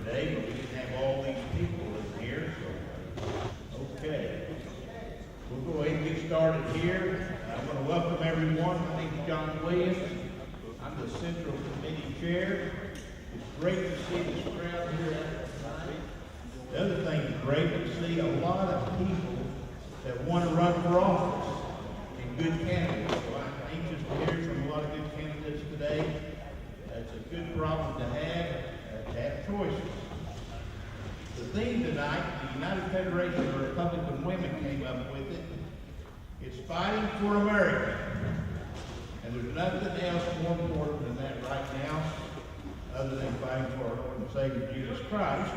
today, but we didn't have all these people in here, so, okay. We'll go ahead and get started here. I want to welcome everyone. My name is John Williams. I'm the Central Committee Chair. It's great to see this crowd here tonight. The other thing that's great to see a lot of people that want to run for office and good candidates. So I'm anxious to hear from a lot of good candidates today. It's a good problem to have choices. The theme tonight, the United Federation of Republican Women came up with it. It's fighting for America. And there's nothing else more important than that right now, other than fighting for our Lord and Savior Jesus Christ.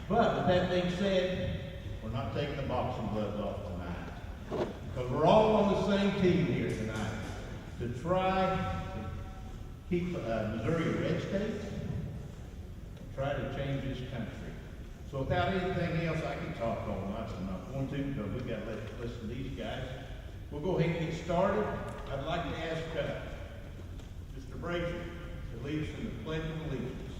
But with that being said, we're not taking the boxing gloves off tonight. Because we're all on the same team here tonight to try to keep Missouri a red state and try to change this country. So without anything else, I can talk all night, so I'm not going to, because we've got to listen to these guys. We'll go ahead and get started. I'd like to ask Mr. Brazier to lead us in the Pledge of Allegiance.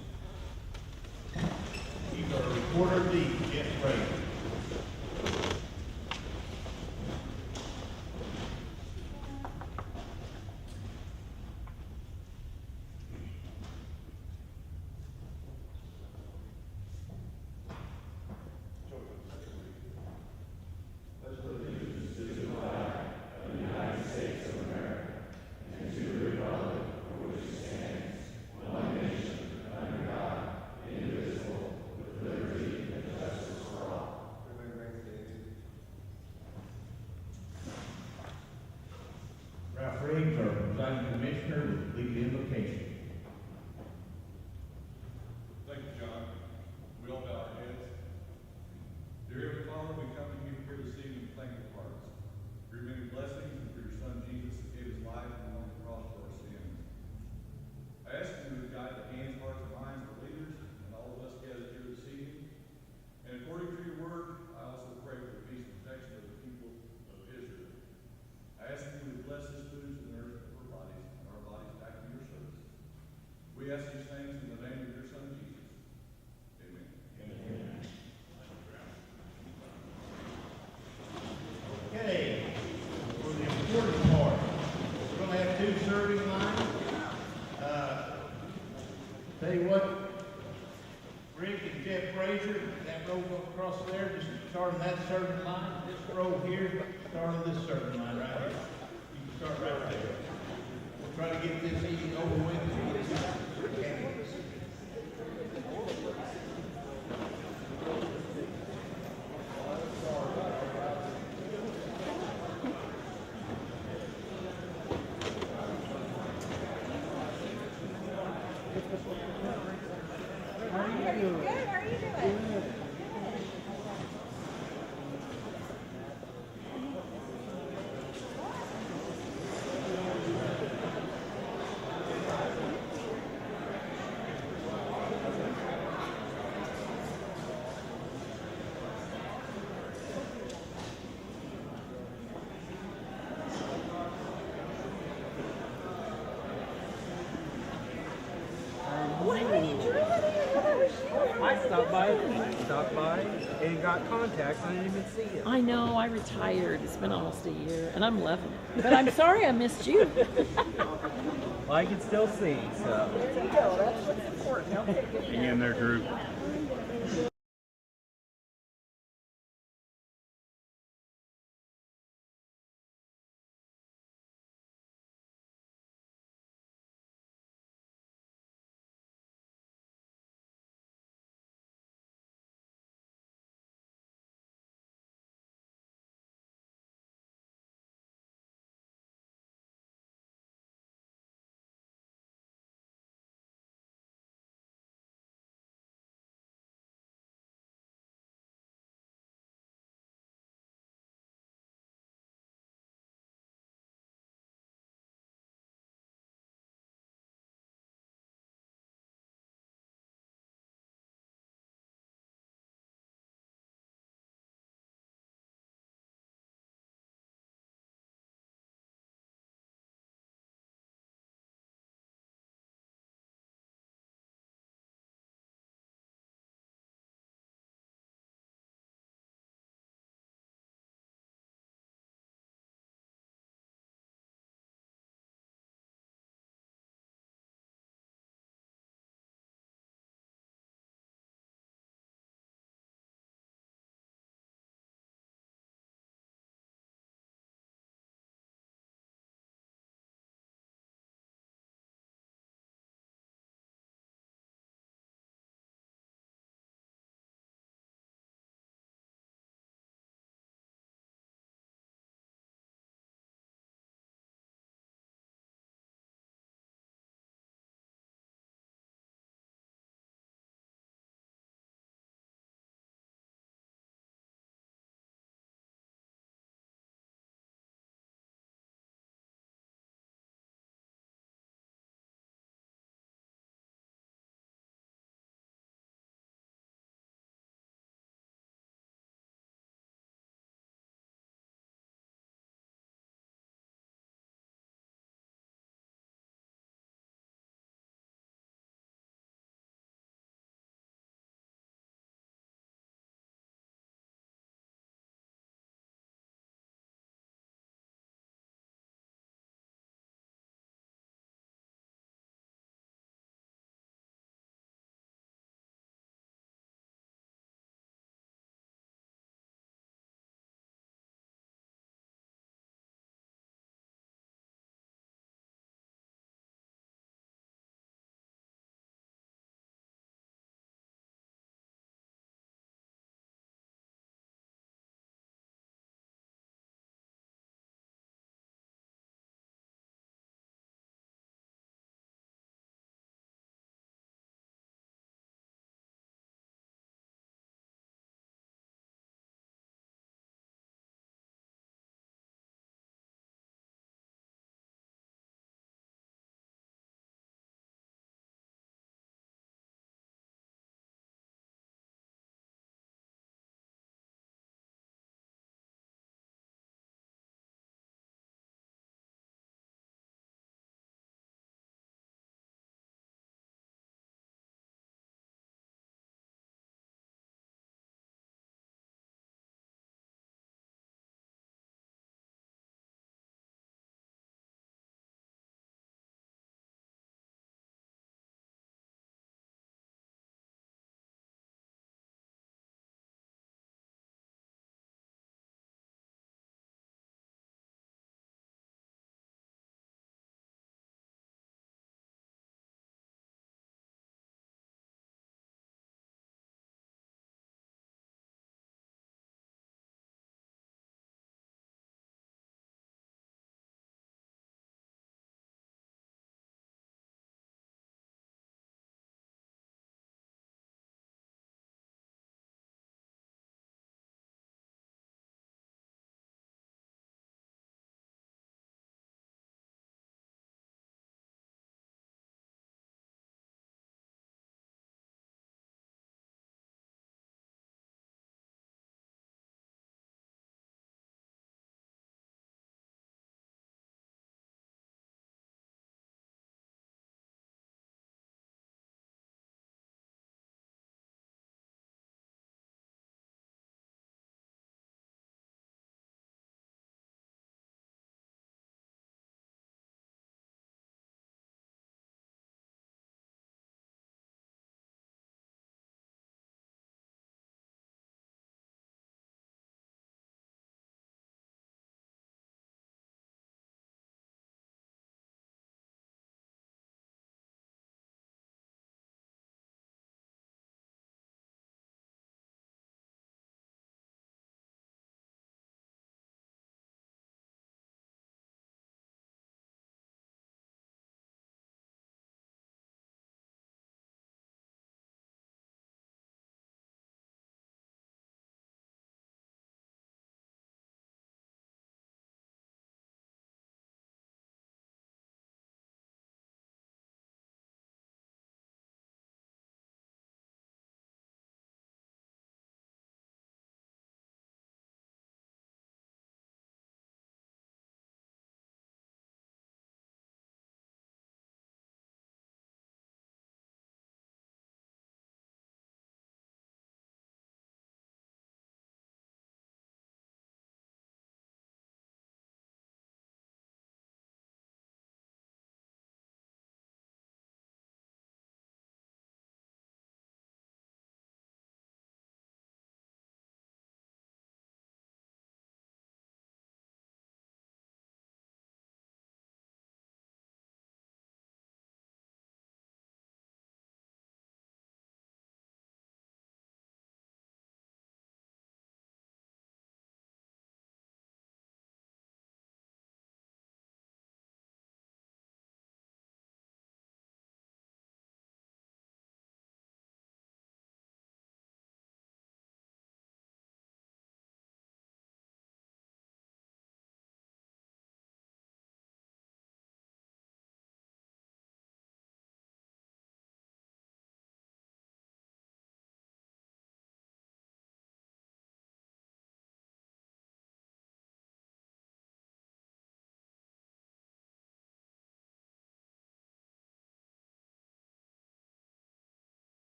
He's our reporter of deeds, Jeff Brazier. Our presiding commissioner will lead the invocation. Thank you, John. We all bow our heads. Dear Heavenly Father, we come to you here this evening with thankful hearts for your many blessings and for your Son Jesus who gave his life on the cross for our sins. I ask you to guide the hands, hearts, and minds of the leaders and all of us gathered here this evening. And according to your word, I also pray for the peace and protection of the people of Israel. I ask you to bless this food to nourish our bodies back in your service. We ask these things in the name of your Son, Jesus. Amen. Amen. Okay, for the important part, we're going to have two serving lines. Tell you what, Rick and Jeff Brazier, that row across there, just start on that serving line. This row here, start on this serving line right here. You can start right there. We'll try to get this meeting over with and get this candidates. Stopped by and got contacts. I didn't even see it. I know, I retired. It's been almost a year, and I'm loving it. But I'm sorry I missed you. Well, I can still see, so. There you go. That's what's important. Hang in there, Drew.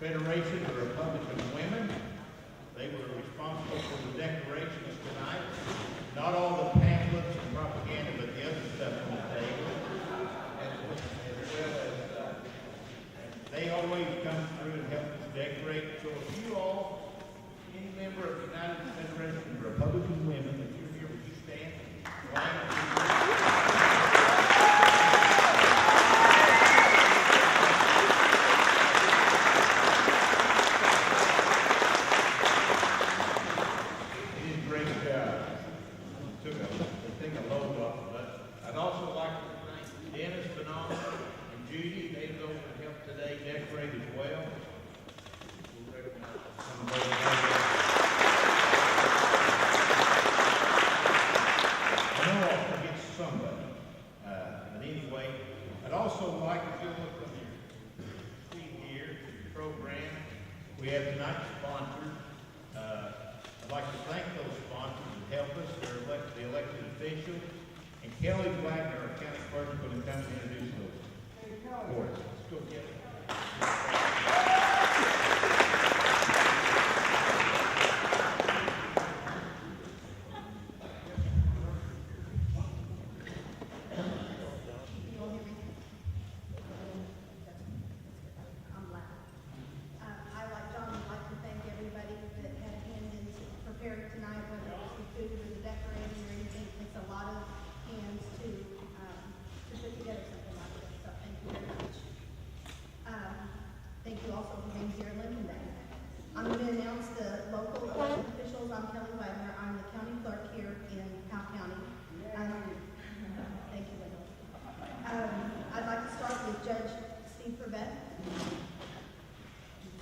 Federation of Republican Women. They were responsible for the decorations tonight. Not all the pamphlets and propaganda, but the other stuff on the table. As well as they always come through and help us decorate. So if you all, any member of the United Federation of Republican Women, if you're here, would you stand? We have tonight's sponsors. I'd like to thank those sponsors that help us. They're the elected officials. And Kelly Wagner, our county clerk, is going to come and introduce those for us. Let's go get it. I'm going to announce the local elected officials. I'm Kelly Wagner. I'm the county clerk here in Howell County. Thank you, Linda. I'd like to start with Judge Steve Prevett.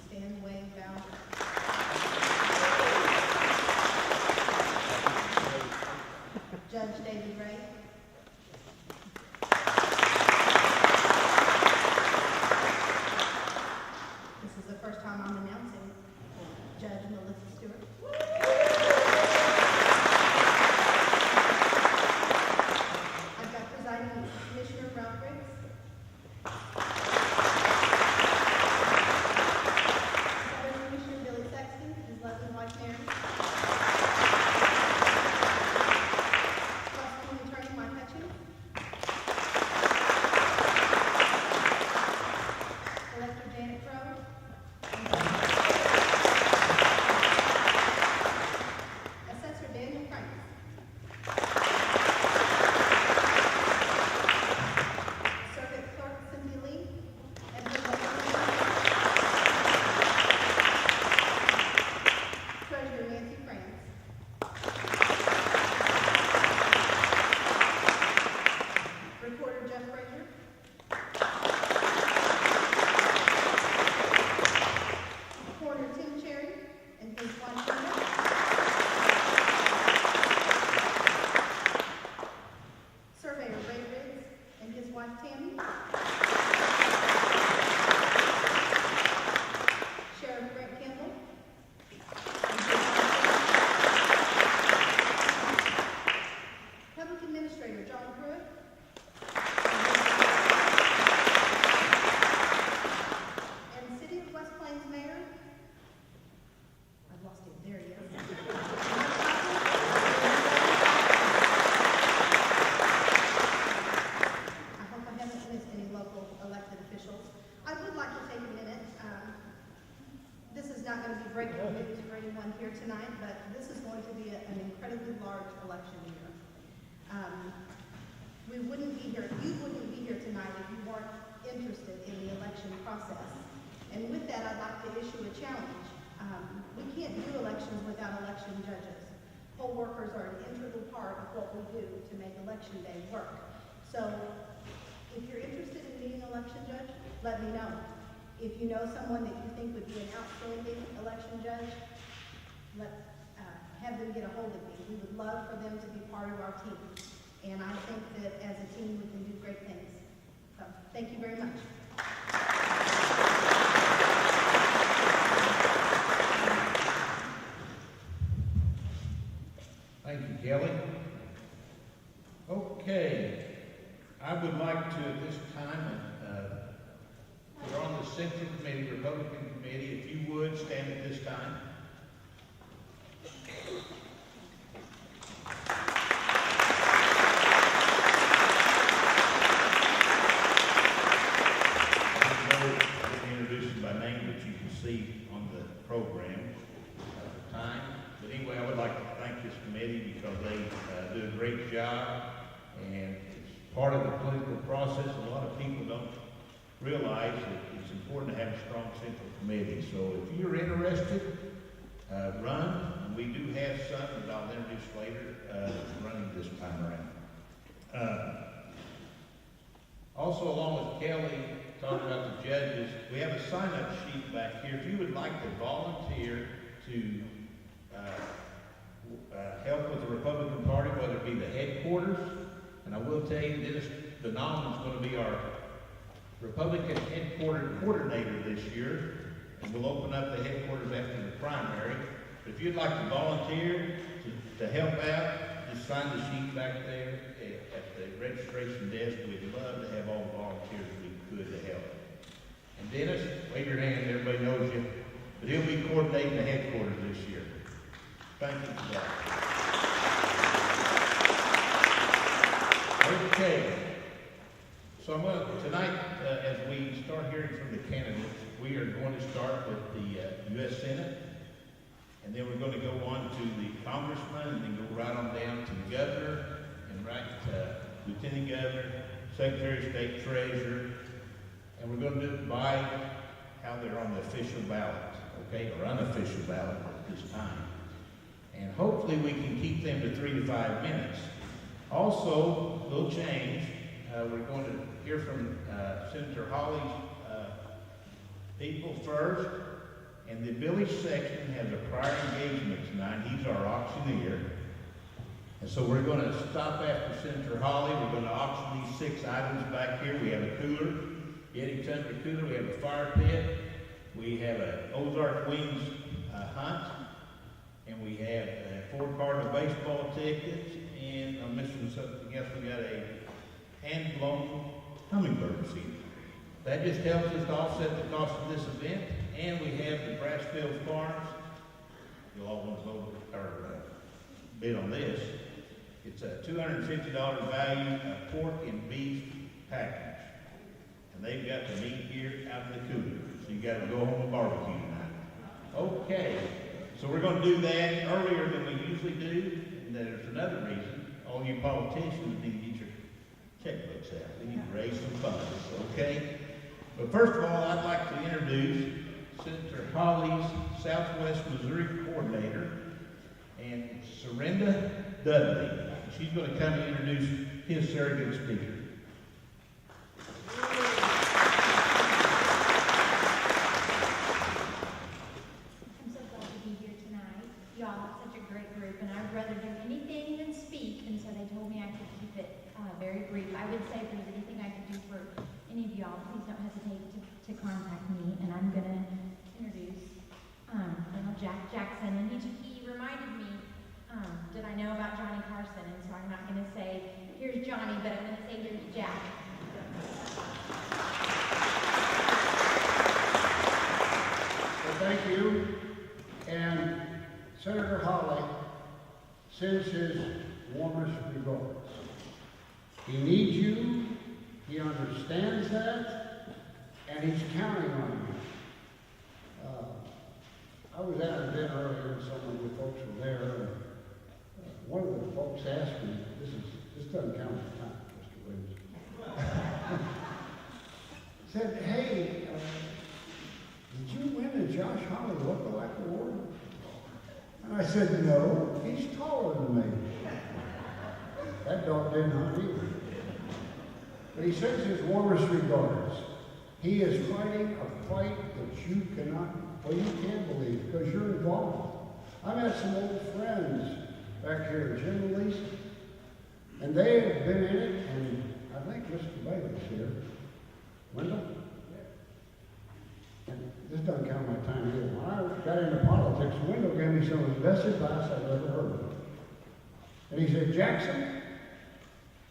Stand, wave, bow. Judge David Ray. This is the first time I'm announcing Judge Melissa Stewart. I've got Presiding Commissioner Ralph Briggs. Southern Commissioner Billy Sexton, his lovely wife Mary. Prosecuting Attorney Mike Hutchins. Collector Janet Crowe. Assessor Daniel Franks. Circuit Clerk Cynthia Lee. And Treasurer Nancy France. Recorder Jeff Frazier. Coroner Tim Cherry and his wife Linda. Surveyor Ray Riggs and his wife Tammy. Sheriff Brett Campbell. and his wife. Public Administrator John Pruitt. And City of West Plains Mayor. I've lost it. There he is. I hope I haven't missed any local elected officials. I would like to take a minute. This is not going to be breaking news for anyone here tonight, but this is going to be an incredibly large election year. We wouldn't be here, you wouldn't be here tonight if you weren't interested in the election process. And with that, I'd like to issue a challenge. We can't do elections without election judges. Poll workers are an integral part of what we do to make election day work. So if you're interested in being an election judge, let me know. If you know someone that you think would be an outstanding election judge, have them get a hold of me. We would love for them to be part of our team. And I think that as a team, we can do great things. So, thank you very much. Thank you, Kelly. Okay, I would like to at this time, we're on the Central Committee, Republican Committee. committee, if you would, stand at this time. Introduce them by name, but you can see on the program time. But anyway, I would like to thank this committee because they do a great job, and it's part of the political process. A lot of people don't realize that it's important to have a strong central committee. So if you're interested, run. And we do have some that I'll introduce later running this time around. Also, along with Kelly, talking about the judges, we have a sign-up sheet back here. If you would like to volunteer to help with the Republican Party, whether it be the headquarters, and I will tell you, Dennis Denalman's going to be our Republican headquarters coordinator this year, and we'll open up the headquarters after the primary. But if you'd like to volunteer to help out, just sign the sheet back there at the registration desk. We'd love to have all the volunteers we could to help. And Dennis, wave your hand, everybody knows you, but he'll be coordinating the headquarters this year. Thank you for that. Okay. So I'm going to, tonight, as we start hearing from the candidates, we are going to start with the U.S. Senate, and then we're going to go on to the congressman, and then go right on down to the governor, and right to lieutenant governor, secretary of state, treasurer, and we're going to do it by how they're on the official ballot, okay, or unofficial ballot at this time. And hopefully we can keep them to 3 to 5 minutes. Also, a little change. We're going to hear from Senator Hawley's people first, and the Billy Sexton has a prior engagement tonight. He's our auctioneer. And so we're going to stop after Senator Hawley. We're going to auction these 6 items back here. We have a cooler, Yeti Tundra cooler. We have a fire pit. We have an Ozark Wings hunt. And we have 4 Cardinal baseball tickets. And I'm missing something else. We got a hand-blown hummingbird seed. That just helps us to offset the cost of this event. And we have the Brassfield Farms. You'll all want to vote or bid on this. It's a $250 value of pork and beef package. And they've got the meat here out in the cooler. So you got to go home and barbecue tonight. Okay. So we're going to do that earlier than we usually do. And there's another reason. All you politicians need to get your checkbooks out. We need to raise some funds, okay? But first of all, I'd like to introduce Senator Hawley's Southwest Missouri coordinator, and Serinda Dudley. She's going to come and introduce his surrogate speaker. I'm so glad to be here tonight. Y'all are such a great group, and I'd rather do anything than speak, and so they told me I could keep it very brief. I would say if there's anything I could do for any of y'all, please don't hesitate to contact me, and I'm going to introduce Colonel Jack Jackson, and he reminded me that I know about Johnny Carson, and so I'm not going to say, here's Johnny, but I'm going to say, here's Jack. Well, thank you. And Senator Hawley sends his warmest regards. He needs you, he understands that, and he's counting on you. I was at an event earlier, and some of the folks were there, and one of the folks asked me, this doesn't count as time, Mr. Williams. Said, hey, did you win the Josh Hawley Lookalike Award? And I said, no, he's taller than me. That dog did not either. But he sends his warmest regards. He is fighting a fight that you cannot, well, you can't believe, because you're involved. I met some old friends back here, Jim and Lisa, and they have been in it, and I think Mr. Bailey's here. Wendell? And this doesn't count my time either. When I got into politics, Wendell gave me some of the best advice I've ever heard of. And he said, Jackson,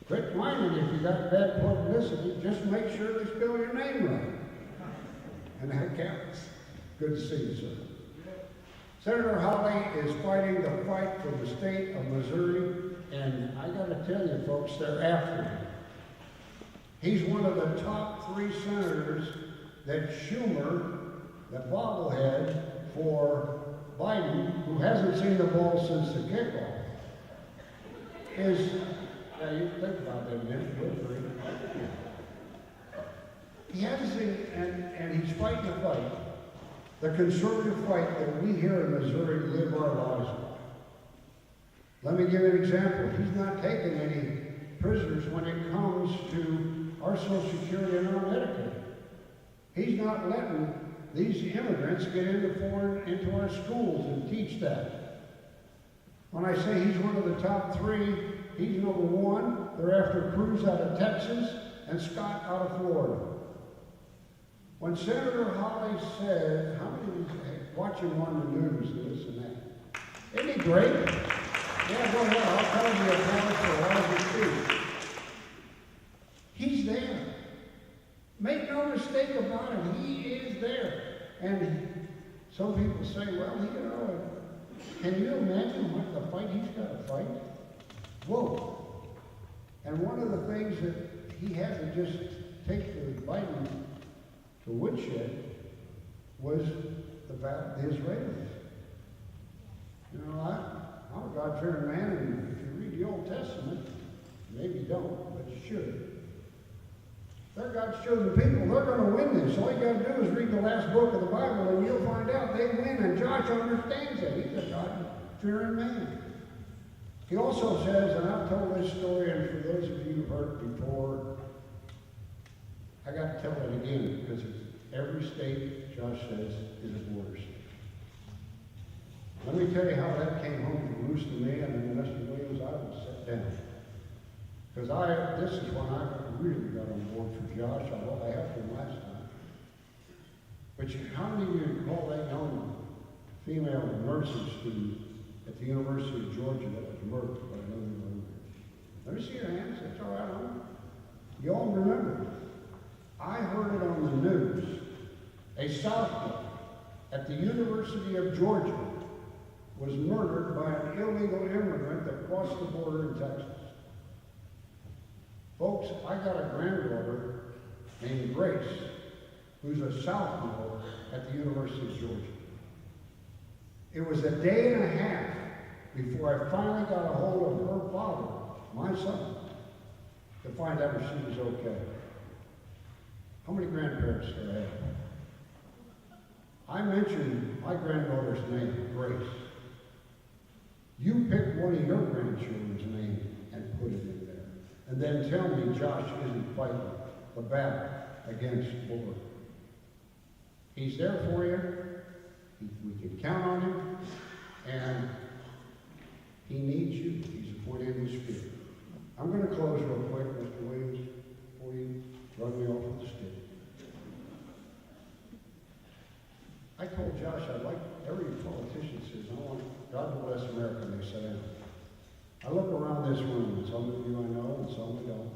quit whining if you got bad publicity. Just make sure they spell your name right. And that counts. Good to see you, sir. Senator Howell is fighting the fight for the state of Missouri, and I got to tell you, folks, they're after him. He's one of the top 3 senators that Schumer, that bobblehead for Biden, who hasn't seen the ball since the kickoff, is, now you think about that a minute, good for him. He hasn't seen, and he's fighting the fight, the conservative fight that we here in Missouri live our lives by. Let me give you an example. He's not taking any prisoners when it comes to our Social Security and our Medicaid. He's not letting these immigrants get into our schools and teach that. When I say he's one of the top 3, he's number 1. They're after Cruz out of Texas and Scott out of Florida. When Senator Hawley said, how many of you watch him on the news and this and that? Isn't he great? Yeah, go ahead. I'll tell you about it for all you see. He's there. Make no mistake about it. He is there. And some people say, well, you know, can you imagine what the fight he's got to fight? Whoa. And one of the things that he had to just take the Biden to woodshed was the Israelis. You know, I'm a God-fearing man, and if you read the Old Testament, maybe you don't, but you should. They're God's chosen people. They're going to win this. All you got to do is read the last book of the Bible, and you'll find out they win, and Josh understands that. He's a God-fearing man. He also says, and I've told this story, and for those of you who've heard it before, I got to tell it again, because every state, Josh says, is a border state. Let me tell you how that came home to roost to me, and then Mr. Williams, I was set down. Because this is when I really got on board for Josh, although I helped him last time. But how many of you recall that young female nursing student at the University of Georgia that was murdered by another woman? Let me see your hands. That's all right, hon. You all remember. I heard it on the news. A sophomore at the University of Georgia was murdered by an illegal immigrant that crossed the border in Texas. Folks, I got a granddaughter named Grace, who's a sophomore at the University of Georgia. It was a day and a half before I finally got a hold of her father, my son, to find out if she was okay. How many grandparents do I have? I mentioned my granddaughter's name, Grace. You pick one of your grandchildren's name and put it in there. And then tell me Josh isn't fighting the battle against war. He's there for you. We can count on him. And he needs you. He's a point in the spirit. I'm going to close real quick, Mr. Williams, before you run me off with the stick. I told Josh I'd like every politician says, I want God to bless America, and they sit down. I look around this room, and some of you I know, and some I don't.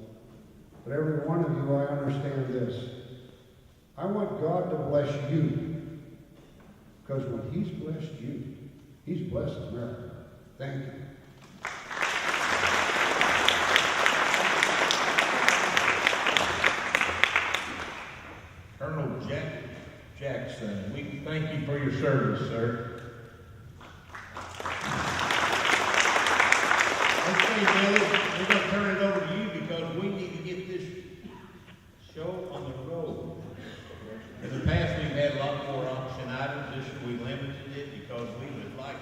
But every one of you, I understand this. I want God to bless you. Because when He's blessed you, He's blessed America. Thank you. Colonel Jackson, we thank you for your service, sir. Okay, Billy, we're going to turn it over to you because we need to get this show on the road. In the past, we've had a lot more auction items. This year, we limited it because we would like,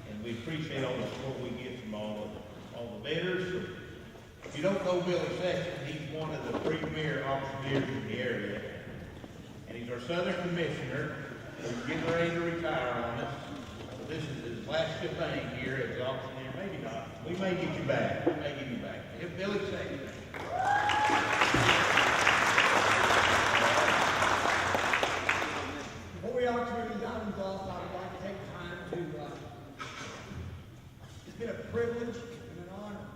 and we appreciate all the support we get from all the bidders. If you don't know Billy Sessions, he's one of the premier auctioneers in the area. And he's our Southern Commissioner. He's getting ready to retire on us. So this is his last thing here as the auctioneer. Maybe not. We may get you back. We may get you back. If Billy Sessions. Before we auction these items off, I would like to take time to, it's been a privilege and an honor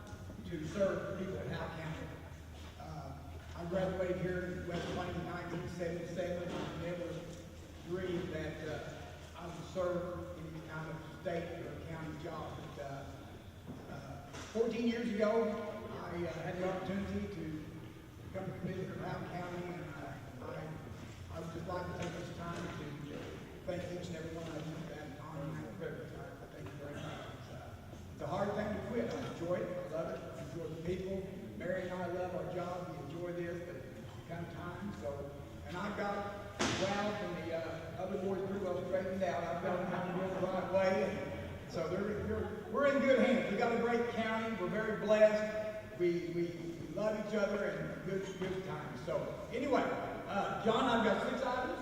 to serve people in Howell County. I graduated here in West Plains in 1977, and never dreamed that serve any kind of state or county job. But, 14 years ago, I had the opportunity to become a commissioner of Howell County, and I would just like to take this time to thank each and every one of you for that honor and that privilege. I thank you very much. It's a hard thing to quit. I enjoy it. I love it. I enjoy the people. Mary and I love our job. We enjoy this, but it's come time. So, and I've got Ralph and the other boys pretty well straightened out. I've got them kind of going the right way. So we're in good hands. We got a great county. We're very blessed. We love each other and good times. So anyway, John, I've got 6 items.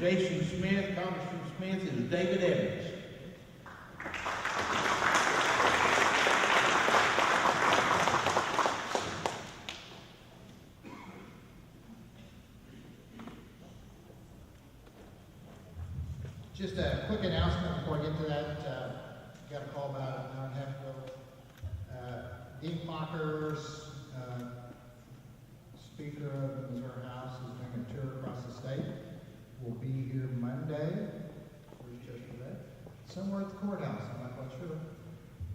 Jason Smith, Congressman Smith, is David Evans. Just a quick announcement before I get to that. Got a call about an hour and a half ago. Dean Clocker's Speaker of the Missouri House is doing a tour across the state. We'll be here Monday. Where's Chester at? Somewhere at the courthouse, I'm not quite sure.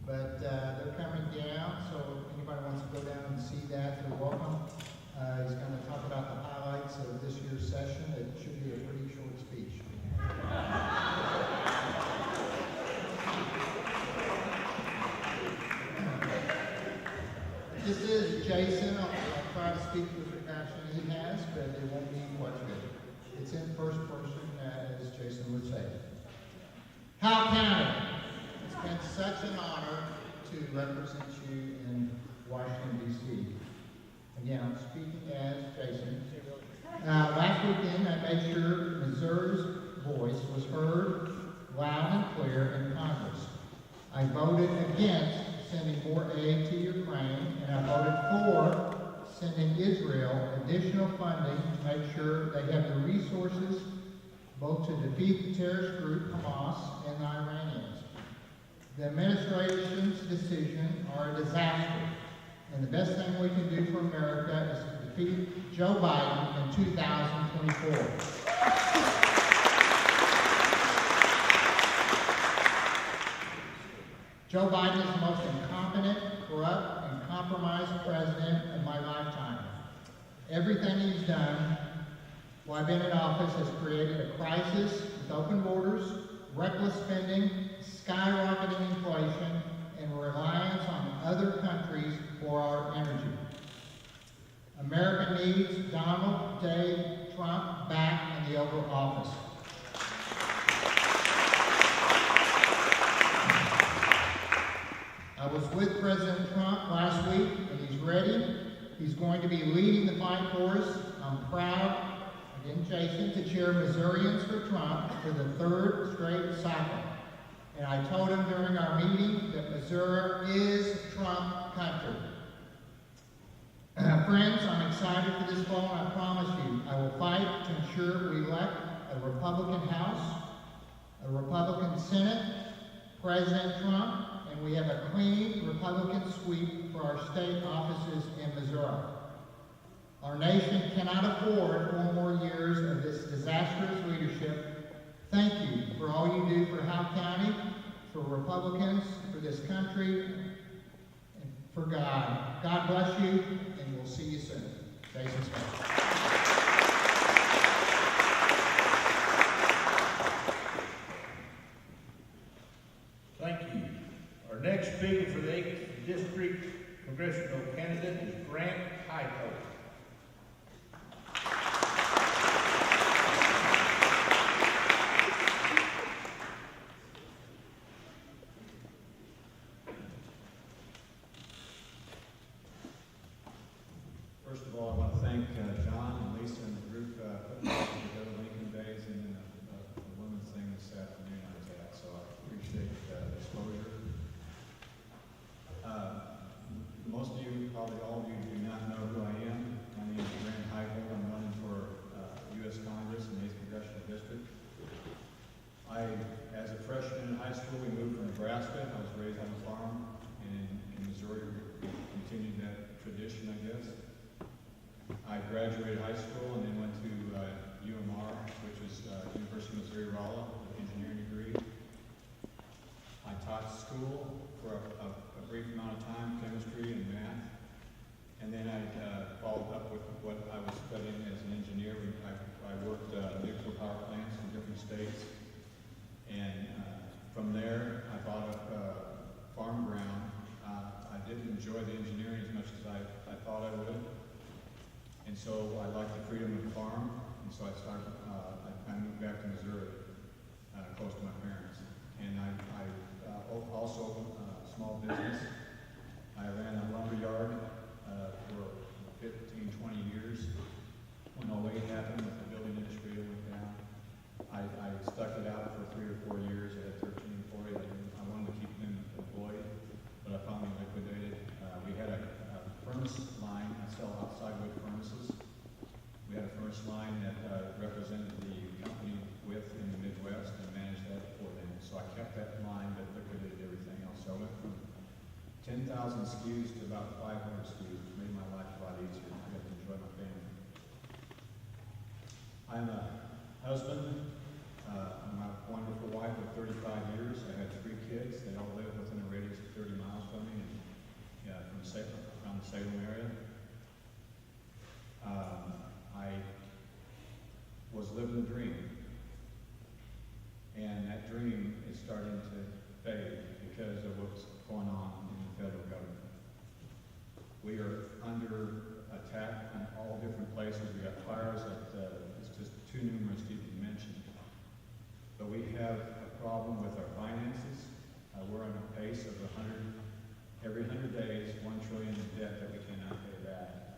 But they're coming down, so if anybody wants to go down and see that, they're welcome. He's going to talk about the highlights of this year's session. It should be a pretty short speech. This is Jason. I'll try to speak with the passion he has, but it won't be quite good. It's in first person, as Jason would say. Howell County, it's been such an honor to represent you in Washington, D.C. Again, I'm speaking as Jason. Last weekend, I made sure Missouri's voice was heard loud and clear in Congress. I voted against sending more aid to Ukraine, and I voted for sending Israel additional funding to make sure they have the resources both to defeat the terrorist group Hamas and the Iranians. The administration's decisions are a disaster, and the best thing we can do for America is to defeat Joe Biden in 2024. Joe Biden is the most incompetent, corrupt, and compromised president of my lifetime. Everything he's done while I've been in office has created a crisis with open borders, reckless spending, skyrocketing inflation, and reliance on other countries for our energy. America needs Donald J. Trump back in the Oval Office. I was with President Trump last week, and he's ready. He's going to be leading the fight for us. I'm proud, again, Jason, to chair Missourians for Trump for the third straight cycle. And I told him during our meeting that Missouri is Trump country. Friends, I'm excited for this fall, and I promise you, I will fight to ensure we elect a Republican House, a Republican Senate, President Trump, and we have a clean Republican sweep for our state offices in Missouri. Our nation cannot afford 4 more years of this disastrous leadership. Thank you for all you do for Howell County, for Republicans, for this country, and for God. God bless you, and we'll see you soon. Jason Smith. Thank you. Our next speaker for the 8th District Congressional candidate is Grant Howell. First of all, I want to thank John and Lisa and the group putting together Lincoln Days and then the women's thing this afternoon I was at, so I appreciate the exposure. Most of you, probably all of you, do not know who I am. My name is Grant Howell. I'm running for U.S. Congress in the 8th Congressional District. As a freshman in high school, we moved from Nebraska. I was raised on a farm, and in Missouri, we continued that tradition, I guess. I graduated high school and then went to UMR, which is University of Missouri-Rolla, with an engineering degree. I taught school for a brief amount of time, chemistry and math. And then I followed up with what I was studying as an engineer. I worked nuclear power plants in different states. And from there, I bought up farm ground. I didn't enjoy the engineering as much as I thought I would. And so I liked the freedom of the farm, and so I moved back to Missouri, close to my parents. And I also small business. 10,000 SKUs to about 500 SKUs, which made my life a lot easier. I got to enjoy my family. I'm a husband. I'm a wonderful wife of 35 years. I had 3 kids. They all live within a radius of 30 miles from me, and from the Salem area. I was living the dream, and that dream is starting to fade because of what's going on in the federal government. We are under attack in all different places. We got fires that it's just too numerous to even mention. But we have a problem with our finances. We're on a pace of every 100 days, $1 trillion in debt that we cannot pay back.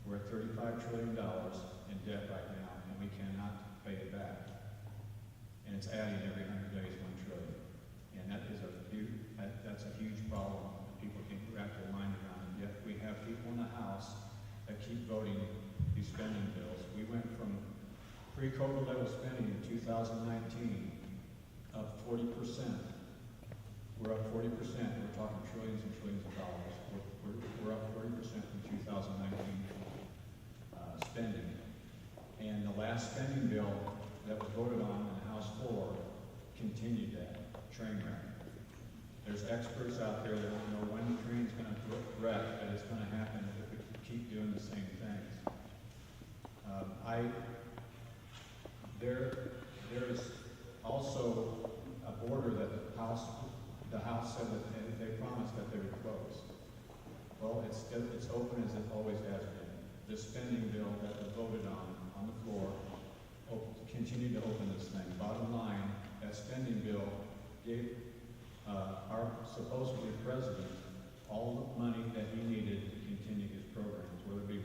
We're at $35 trillion in debt right now, and we cannot pay it back. And it's adding every 100 days, $1 trillion. And that's a huge problem. People can't wrap their mind around it. Yet we have people in the House that keep voting these spending bills. We went from pre-COVID level spending in 2019 up 40%. We're up 40%. We're talking trillions and trillions of dollars. We're up 40% from 2019 spending. And the last spending bill that was voted on in the House floor continued that train wreck. There's experts out there that don't know when the train's going to wreck, but it's going to happen if we keep doing the same things. There's also a border that the House said that they promised that they would close. Well, it's open as it always has been. The spending bill that was voted on the floor continued to open this thing. Bottom line, that spending bill gave our supposedly president all the money that he needed to continue his programs, whether it be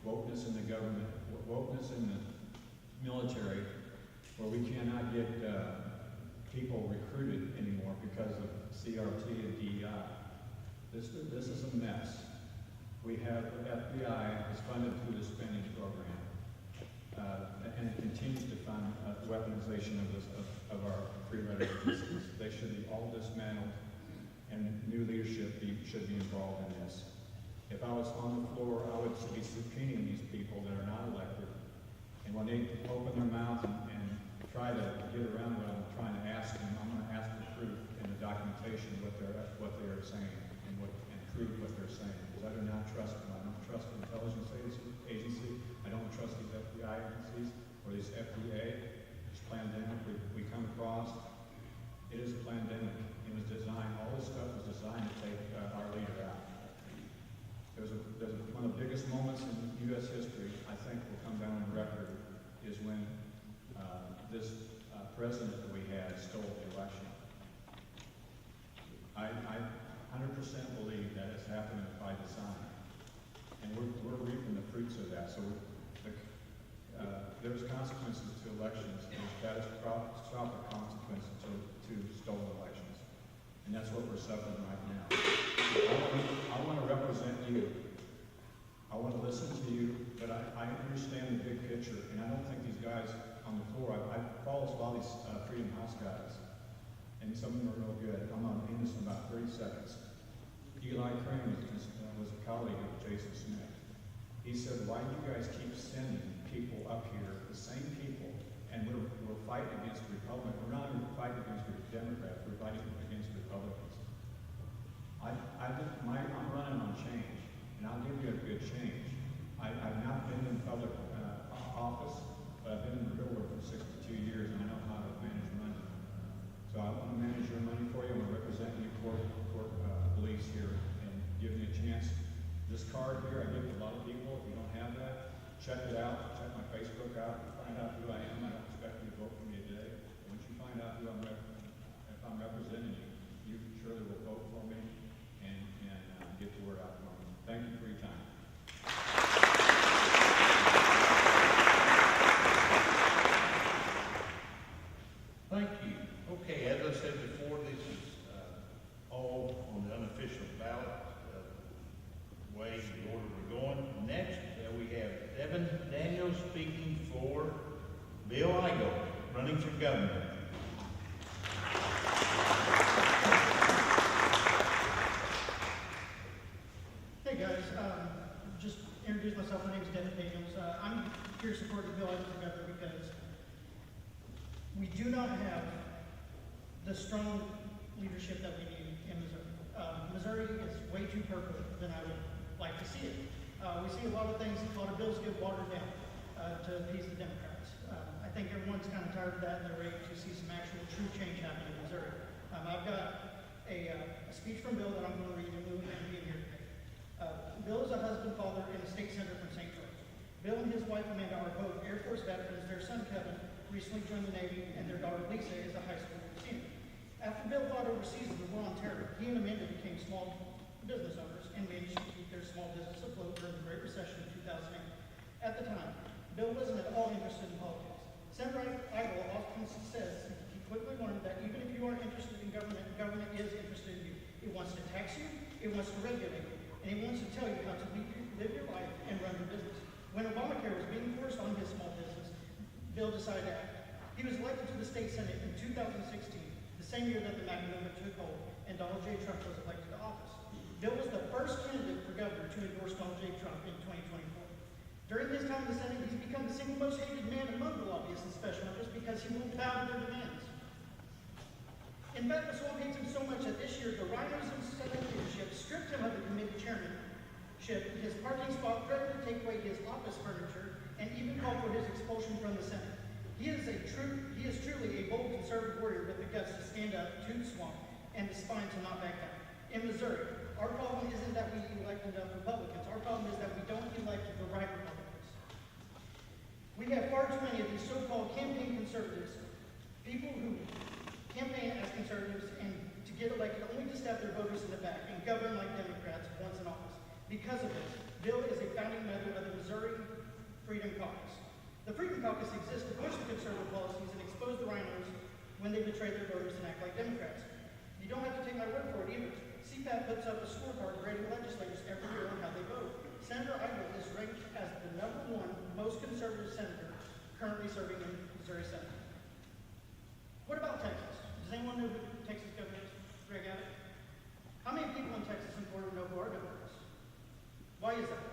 wokeness in the government, wokeness in the military, where we cannot get people recruited anymore because of CRT and DEI. This is a mess. We have the FBI is funded through the spending program, and it continues to fund weaponization of our free red agencies. They should be all dismantled, and new leadership should be involved in this. If I was on the floor, I would be subpoenaing these people that are not elected, and when they open their mouth and try to get around what I'm trying to ask them, I'm going to ask for proof in the documentation what they are saying and prove what they're saying, because I do not trust them. I don't trust the intelligence agency. I don't trust these FBI agencies or this FDA. This pandemic we come across, it is a pandemic. It was designed. All this stuff was designed to take our leader out. There's one of the biggest moments in U.S. history, I think, will come down on the record, is when this president that we had stole the election. I 100% believe that it's happening by design, and we're reaping the fruits of that. So there's consequences to elections. There's catastrophic consequences to stolen elections, and that's what we're suffering right now. I want to represent you. I want to listen to you, but I understand the big picture, and I don't think these guys on the floor. I follow a lot of these Freedom House guys, and some of them are real good. I'm going to end this in about 30 seconds. Eli Crane was a colleague of Jason Smith. He said, "Why do you guys keep sending people up here, the same people, and we're fighting against Republicans? We're not even fighting against Democrats. We're fighting against Republicans." I'm running on change, and I'll give you a good change. I've not been in public office, but I've been in the real world for 62 years, and I know how to manage money. So I want to manage your money for you. I'm going to represent you court police here, and give me a chance. This card here, I give to a lot of people. If you don't have that, check it out. Check my Facebook out. Find out who I am. I don't expect you to vote for me today. Once you find out who if I'm representing you, you surely will vote for me and get the word out for me. Thank you for your time. Thank you. Okay, as I said before, this is all on the unofficial ballot, the way the order we're going. Next, we have Devin Daniels speaking for Bill Igo, running for governor. the strong leadership that we need in Missouri. Missouri is way too purple than I would like to see it. We see a lot of things, a lot of bills get watered down to appease the Democrats. I think everyone's kind of tired of that and they're ready to see some actual true change happen in Missouri. I've got a speech from Bill that I'm going to read in lieu of him being here today. Bill is a husband, father, and a state senator from St. Charles. Bill and his wife Amanda are both Air Force veterans. Their son Kevin recently joined the Navy, and their daughter Lisa is a high school senior. After Bill fought overseas in the war on terror, he and Amanda became small business owners and managed to keep their small business afloat during the Great Recession in 2008. At the time, Bill wasn't at all interested in politics. Senator Howell often says he quickly learned that even if you aren't interested in government, government is interested in you. It wants to tax you, it wants to regulate you, and it wants to tell you how to live your life and run your business. When Obamacare was being forced on his small business, Bill decided to act. He was elected to the state Senate in 2016, the same year that the MAGA movement took hold and Donald J. Trump was elected to office. Bill was the first candidate for governor to endorse Donald J. Trump in 2024. During his time in the Senate, he's become the single most hated man among the lobbyists and special interests because he won't bow to their demands. In fact, the swamp hates him so much that this year the rhinos and Senate leadership stripped him of the committee chairmanship, his parking spot, threatened to take away his office furniture, and even called for his expulsion from the Senate. He is truly a bold conservative warrior with the guts to stand up to the swamp and the spine to not back down. In Missouri, our problem isn't that we elect enough Republicans. Our problem is that we don't elect the right Republicans. We have far too many of these so-called campaign conservatives, people who campaign as conservatives and to get elected only to stab their voters in the back and govern like Democrats once in office. Because of this, Bill is a founding member of the Missouri Freedom Caucus. The Freedom Caucus exists to push the conservative policies and expose the rhinos when they betray their voters and act like Democrats. You don't have to take my word for it either. CPAC puts up a scorecard grading legislators every year on how they vote. Senator Howell is ranked as the #1 most conservative senator currently serving in Missouri Senate. What about Texas? Does anyone know who Texas governor is? Greg Abbott? How many people in Texas and Florida know who our governor is? Why is that?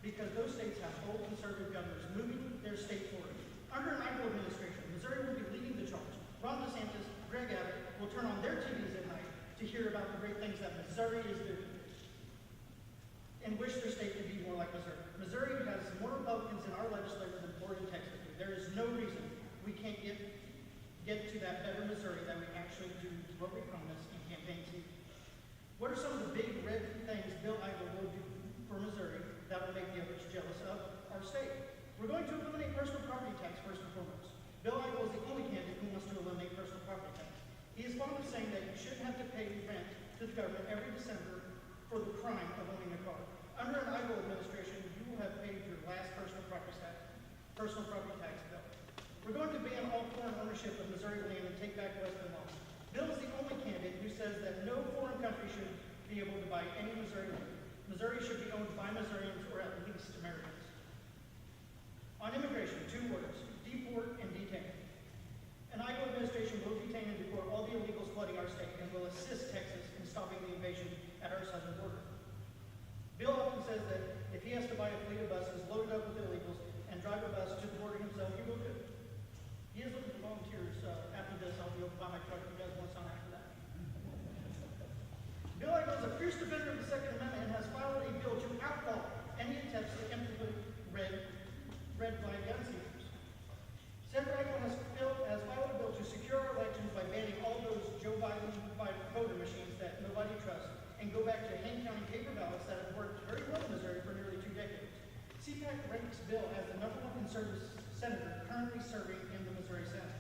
Because those states have old conservative governors moving their state forward. Under an Howell administration, Missouri will be leading the charge. Ron DeSantis, Greg Abbott will turn on their TVs at night to hear about the great things that Missouri is doing and wish their state could be more like Missouri. Missouri has more Republicans in our legislature than Florida and Texas do. There is no reason we can't get to that better Missouri that we actually do what we promise in campaign season. What are some of the big red things Bill Howell will do for Missouri that will make the others jealous of our state? We're going to eliminate personal property tax first and foremost. Bill Howell is the only candidate who wants to eliminate personal property tax. He is fond of saying that you shouldn't have to pay rent to the government every December for the crime of owning a car. Under an Howell administration, you will have paid your last personal property tax bill. We're going to ban all foreign ownership of Missouri land and take back Western laws. Bill is the only candidate who says that no foreign country should be able to buy any Missouri land. Missouri should be owned by Missourians or at least Americans. On immigration, 2 words: deport and detain. An Howell administration will detain and deport all the illegals flooding our state and will assist Texas in stopping the invasion at our southern border. Bill often says that if he has to buy a fleet of buses loaded up with illegals and drive a bus to the border himself, he will do it. He is looking for volunteers. After this, I'll be able to buy my truck if you guys want some after that. Bill Howell is a fierce defender of the Second Amendment and has filed a bill to outlaw any attempts to implement red flag gun seizures. Senator Howell has filed a bill to secure our elections by banning all those Joe Biden voter machines that nobody trusts and go back to hand counting paper ballots that have worked very well in Missouri for nearly 2 decades. CPAC ranks Bill as the #1 conservative senator currently serving in the Missouri Senate.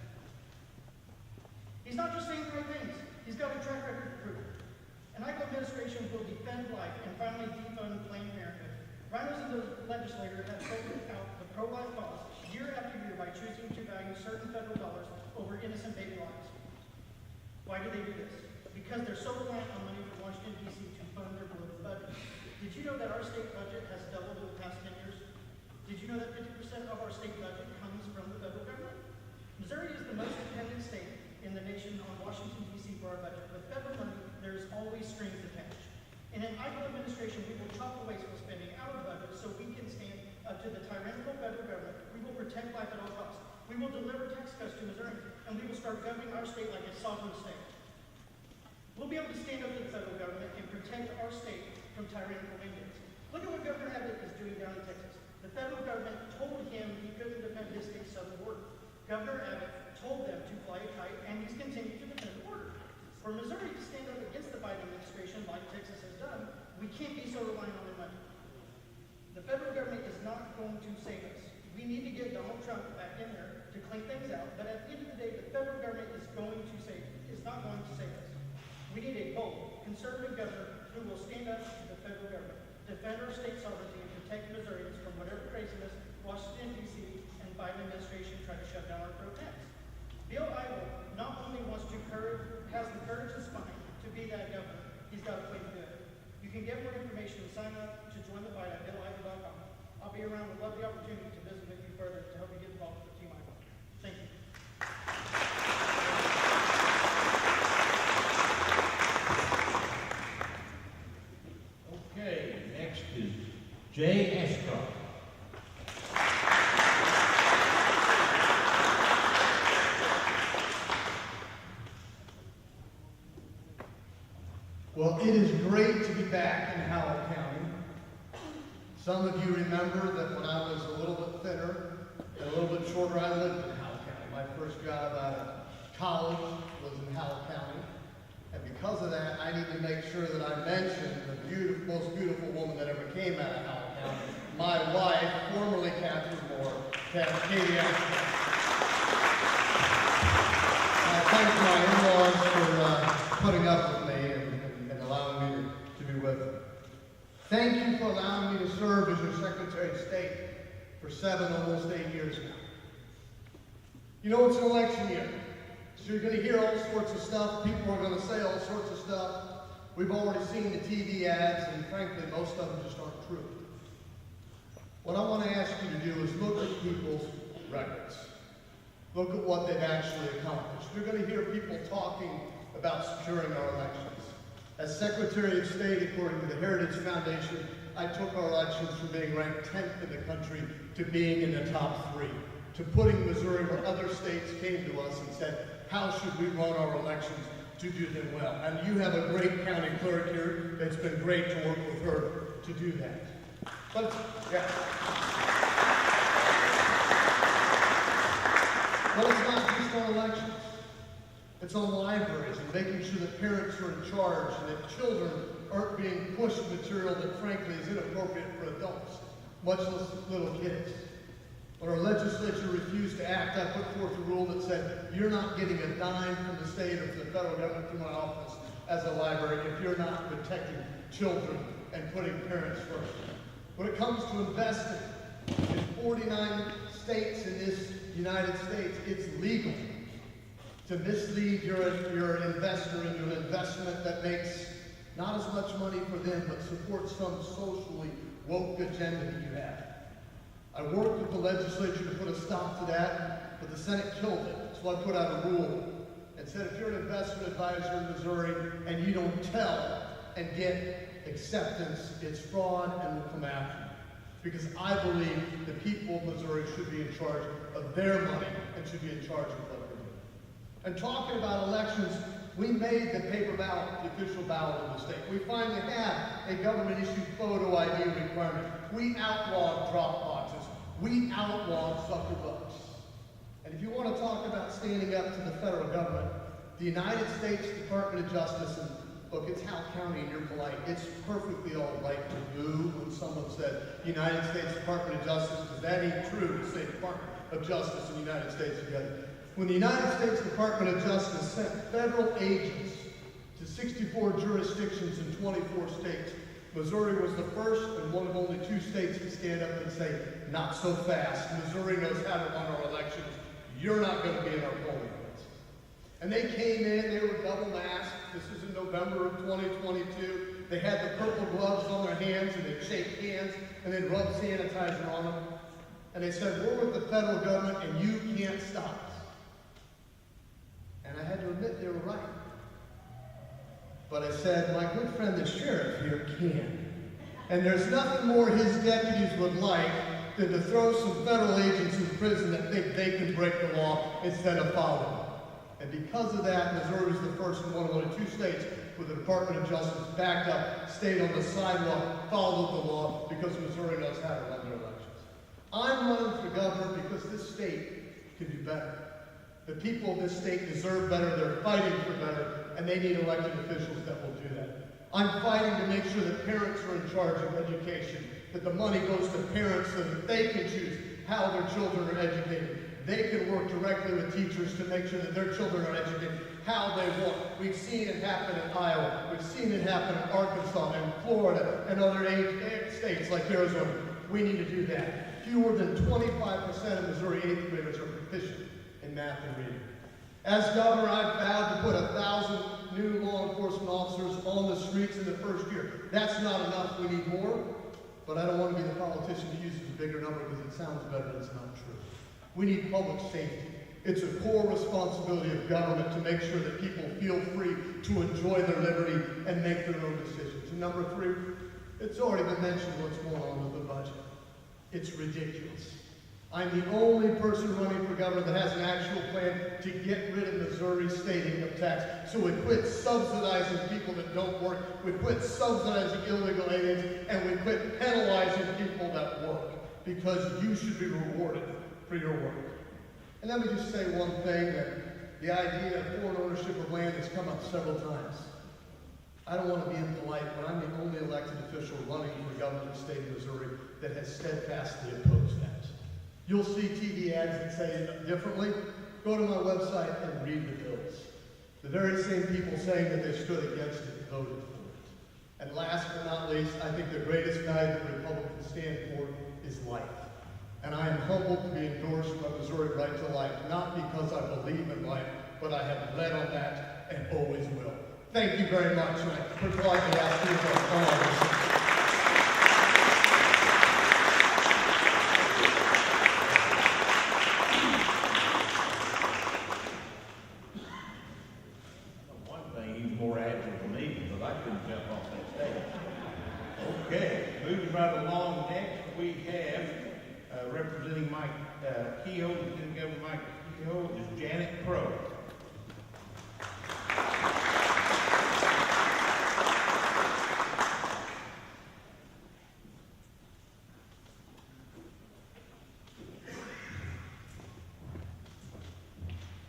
He's not just saying the right things. He's got a track record to prove it. An Howell administration will defend life and finally defund Planned Parenthood. Rhinos in the legislature have spoken out the pro-life cause year after year by choosing to value certain federal dollars over innocent baby lives. Why do they do this? Because they're so reliant on money from Washington, D.C. to fund their political budget. Did you know that our state budget has doubled in the past 10 years? Did you know that 50% of our state budget comes from the federal government? Missouri is the most dependent state in the nation on Washington, D.C. for our budget. With federal money, there is always strings attached. In an Howell administration, we will chop the wasteful spending out of the budget so we can stand up to the tyrannical federal government. We will protect life at all costs. We will deliver tax cuts to Missouri, and we will start governing our state like a sovereign state. We'll be able to stand up to the federal government and protect our state from tyrannical mandates. Look at what Governor Abbott is doing down in Texas. The federal government told him he couldn't defend his state's southern border. Governor Abbott told them to fly a kite, and he's continued to defend the border. For Missouri to stand up against the Biden administration like Texas has done, we can't be so reliant on their money. The federal government is not going to save us. We need to get Donald Trump back in there to clean things out, but at the end of the day, the federal government is not going to save us. We need a bold, conservative governor who will stand up to the federal government, defend our state sovereignty, and protect Missourians from whatever craziness Washington, D.C. and Biden administration try to shut down our throat next. Bill Ivey not only has the courage and spine to be that governor, he's got a plan to do it. You can get more information and sign up to join the fight at BillIvey.com. I'll be around and love the opportunity to visit with you further to help you get involved with Team Ivey. Thank you. Okay, next is Jay Ashcroft. Well, it is great to be back in Howell County. Some of you remember that when I was a little bit thinner and a little bit shorter, I lived in Howell County. My first job out of college was in Howell County. And because of that, I need to make sure that I mention the most beautiful woman that ever came out of Howell County, my wife, formerly Catherine Moore, Katie Ashcroft. I thank my in-laws for putting up with me and allowing me to be with them. Thank you for allowing me to serve as your Secretary of State for almost 8 years now. You know, it's an election year. So you're going to hear all sorts of stuff. People are going to say all sorts of stuff. We've already seen the TV ads, and frankly, most of them just aren't true. What I want to ask you to do is look at people's records. Look at what they've actually accomplished. You're going to hear people talking about securing our elections. As Secretary of State, according to the Heritage Foundation, I took our elections from being ranked 10th in the country to being in the top 3, to putting Missouri where other states came to us and said, how should we run our elections to do them well? And you have a great county clerk here. It's been great to work with her to do that. But, yeah. But it's not just on elections. It's on libraries and making sure that parents are in charge and that children aren't being pushed material that frankly is inappropriate for adults, much less little kids. When our legislature refused to act, I put forth a rule that said, you're not getting a dime from the state or from the federal government through my office as a library if you're not protecting children and putting parents first. When it comes to investing, in 49 states in this United States, it's legal to mislead your investor in your investment that makes not as much money for them, but supports some socially woke agenda that you have. I worked with the legislature to put a stop to that, but the Senate killed it. So I put out a rule and said if you're an investment advisor in Missouri and you don't tell and get acceptance, it's fraud and will come after you. Because I believe the people of Missouri should be in charge of their money and should be in charge of what they're doing. And talking about elections, we made the paper ballot the official ballot of the state. We finally have a government-issued photo ID requirement. We outlawed drop boxes. We outlawed sucker bucks. And if you want to talk about standing up to the federal government, the United States Department of Justice, and look, it's Howell County and you're polite, it's perfectly all right to boo when someone said United States Department of Justice, because that ain't true to say Department of Justice and the United States together. When the United States Department of Justice sent federal agents to 64 jurisdictions in 24 states, Missouri was the first and one of only 2 states to stand up and say, not so fast. Missouri knows how to run our elections. You're not going to be in our polling place. And they came in, they were double masked. This is in November of 2022. They had the purple gloves on their hands and they'd shake hands and they'd rub sanitizer on them. And they said, we're with the federal government and you can't stop us. And I had to admit they were right. But I said, my good friend the sheriff here can. And there's nothing more his deputies would like than to throw some federal agents in prison that think they can break the law instead of following it. And because of that, Missouri is the first and one of only 2 states where the Department of Justice backed up, stayed on the sidewalk, followed the law, because Missouri knows how to run their elections. I'm running for governor because this state can do better. The people of this state deserve better, they're fighting for better, and they need elected officials that will do that. I'm fighting to make sure that parents are in charge of education, that the money goes to parents so that they can choose how their children are educated. They can work directly with teachers to make sure that their children are educated how they want. We've seen it happen in Iowa. We've seen it happen in Arkansas and Florida and other 8 states like Arizona. We need to do that. Fewer than 25% of Missouri 8th graders are proficient in math and reading. As governor, I've vowed to put 1,000 new law enforcement officers on the streets in the first year. That's not enough. We need more. But I don't want to be the politician who uses a bigger number because it sounds better and it's not true. We need public safety. It's a core responsibility of government to make sure that people feel free to enjoy their liberty and make their own decisions. And number 3, it's already been mentioned what's going on with the budget. It's ridiculous. I'm the only person running for governor that has an actual plan to get rid of Missouri's state income tax. So we quit subsidizing people that don't work, we quit subsidizing illegal aliens, and we quit penalizing people that work, because you should be rewarded for your work. And let me just say one thing, that the idea of foreign ownership of land has come up several times. I don't want to be impolite, but I'm the only elected official running for governor of the state of Missouri that has steadfastly opposed that. You'll see TV ads that say it differently. Go to my website and read the bills. The very same people saying that they stood against it voted for it. And last but not least, I think the greatest value that Republicans stand for is life. And I am humbled to be endorsed by Missouri Right to Life, not because I believe in life, but I have led on that and always will. Thank you very much, and I would like to ask you for a call. Moving right along, next we have representing Mike Kehoe, Lieutenant Governor Mike Kehoe, is Janet Crow.